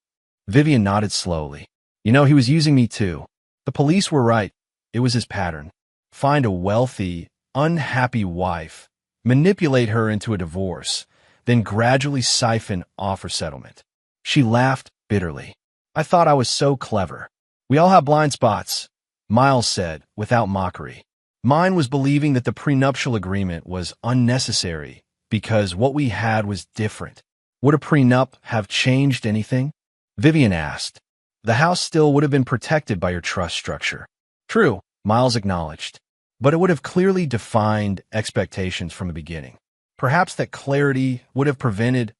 Vivian nodded slowly. You know, he was using me too. The police were right. It was his pattern. Find a wealthy, unhappy wife, manipulate her into a divorce, then gradually siphon off her settlement. She laughed bitterly. I thought I was so clever. We all have blind spots, Miles said, without mockery. Mine was believing that the prenuptial agreement was unnecessary because what we had was different. Would a prenup have changed anything? Vivian asked. The house still would have been protected by your trust structure. True, Miles acknowledged, but it would have clearly defined expectations from the beginning. Perhaps that clarity would have prevented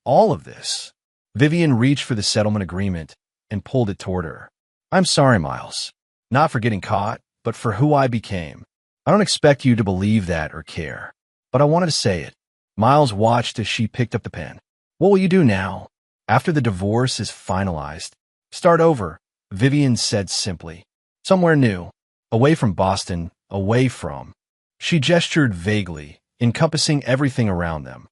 all of this. Vivian reached for the settlement agreement and pulled it toward her. I'm sorry, Miles. Not for getting caught, but for who I became. I don't expect you to believe that or care, but I wanted to say it. Miles watched as she picked up the pen. What will you do now? After the divorce is finalized? Start over, Vivian said simply. Somewhere new. Away from Boston, away from. She gestured vaguely, encompassing everything around them.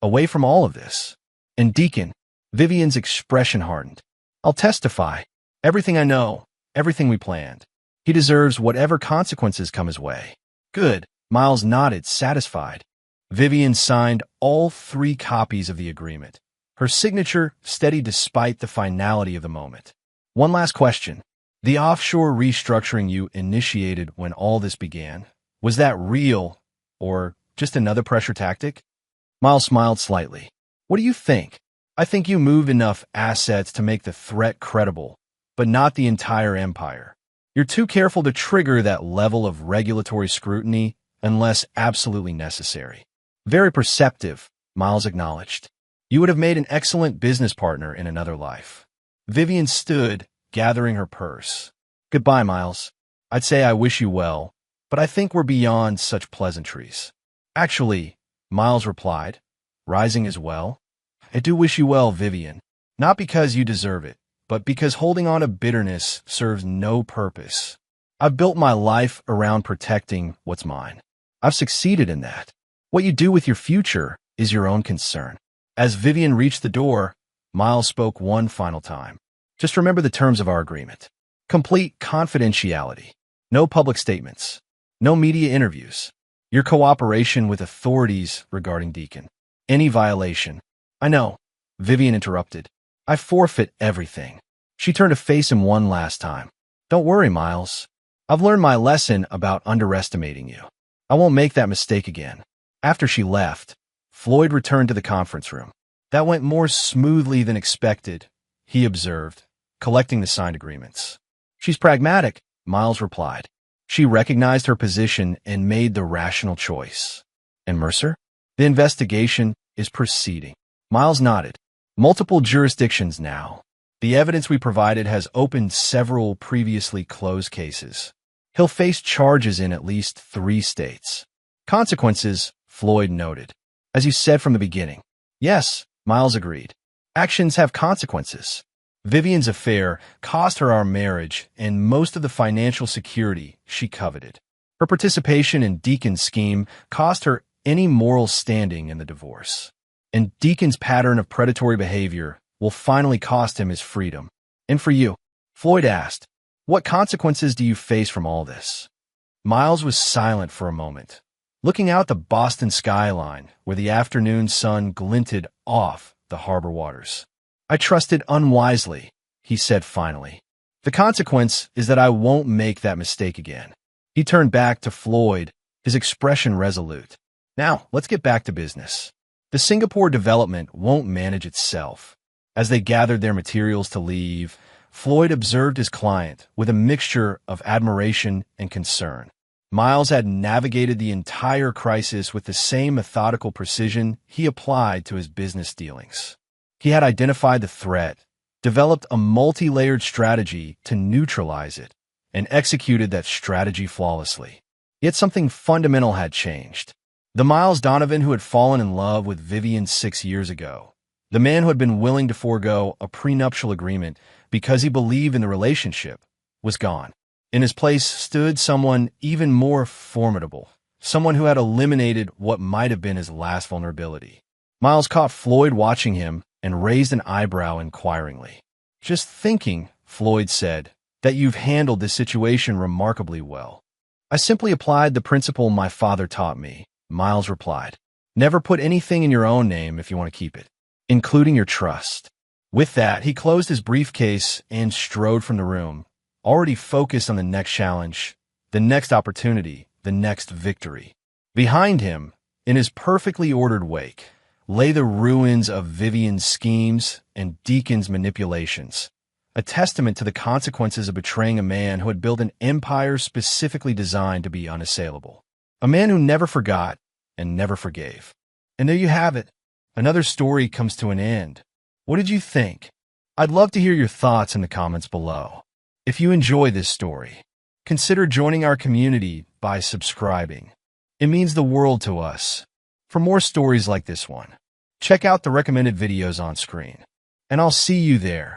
Away from all of this. And Deacon, Vivian's expression hardened. I'll testify. Everything I know, everything we planned. He deserves whatever consequences come his way. Good, Miles nodded, satisfied. Vivian signed all 3 copies of the agreement. Her signature steady despite the finality of the moment. One last question. The offshore restructuring you initiated when all this began, was that real or just another pressure tactic? Miles smiled slightly. What do you think? I think you moved enough assets to make the threat credible, but not the entire empire. You're too careful to trigger that level of regulatory scrutiny unless absolutely necessary. Very perceptive, Miles acknowledged. You would have made an excellent business partner in another life. Vivian stood, gathering her purse. Goodbye, Miles. I'd say I wish you well, but I think we're beyond such pleasantries. Actually, Miles replied, rising as well. I do wish you well, Vivian. Not because you deserve it, but because holding on to bitterness serves no purpose. I've built my life around protecting what's mine. I've succeeded in that. What you do with your future is your own concern. As Vivian reached the door, Miles spoke one final time. Just remember the terms of our agreement. Complete confidentiality. No public statements. No media interviews. Your cooperation with authorities regarding Deacon. Any violation. I know, Vivian interrupted. I forfeit everything. She turned to face him one last time. Don't worry, Miles. I've learned my lesson about underestimating you. I won't make that mistake again. After she left, Floyd returned to the conference room. That went more smoothly than expected, he observed, collecting the signed agreements. She's pragmatic, Miles replied. She recognized her position and made the rational choice. And Mercer? The investigation is proceeding. Miles nodded. Multiple jurisdictions now. The evidence we provided has opened several previously closed cases. He'll face charges in at least 3 states. Consequences, Floyd noted. As you said from the beginning. Yes, Miles agreed. Actions have consequences. Vivian's affair cost her our marriage and most of the financial security she coveted. Her participation in Deacon's scheme cost her any moral standing in the divorce. And Deacon's pattern of predatory behavior will finally cost him his freedom. And for you, Floyd asked, what consequences do you face from all this? Miles was silent for a moment, looking out the Boston skyline where the afternoon sun glinted off the harbor waters. I trusted unwisely, he said finally. The consequence is that I won't make that mistake again. He turned back to Floyd, his expression resolute. Now, let's get back to business. The Singapore development won't manage itself. As they gathered their materials to leave, Floyd observed his client with a mixture of admiration and concern. Miles had navigated the entire crisis with the same methodical precision he applied to his business dealings. He had identified the threat, developed a multi-layered strategy to neutralize it, and executed that strategy flawlessly. Yet something fundamental had changed. The Miles Donovan who had fallen in love with Vivian 6 years ago, the man who had been willing to forego a prenuptial agreement because he believed in the relationship, was gone. In his place stood someone even more formidable, someone who had eliminated what might have been his last vulnerability. Miles caught Floyd watching him and raised an eyebrow inquiringly. "Just thinking," Floyd said, "that you've handled this situation remarkably well." "I simply applied the principle my father taught me," Miles replied. "Never put anything in your own name if you want to keep it, including your trust." With that, he closed his briefcase and strode from the room, already focused on the next challenge, the next opportunity, the next victory. Behind him, in his perfectly ordered wake, lay the ruins of Vivian's schemes and Deacon's manipulations, a testament to the consequences of betraying a man who had built an empire specifically designed to be unassailable. A man who never forgot and never forgave. And there you have it. Another story comes to an end. What did you think? I'd love to hear your thoughts in the comments below. If you enjoy this story, consider joining our community by subscribing. It means the world to us. For more stories like this one, check out the recommended videos on screen, and I'll see you there.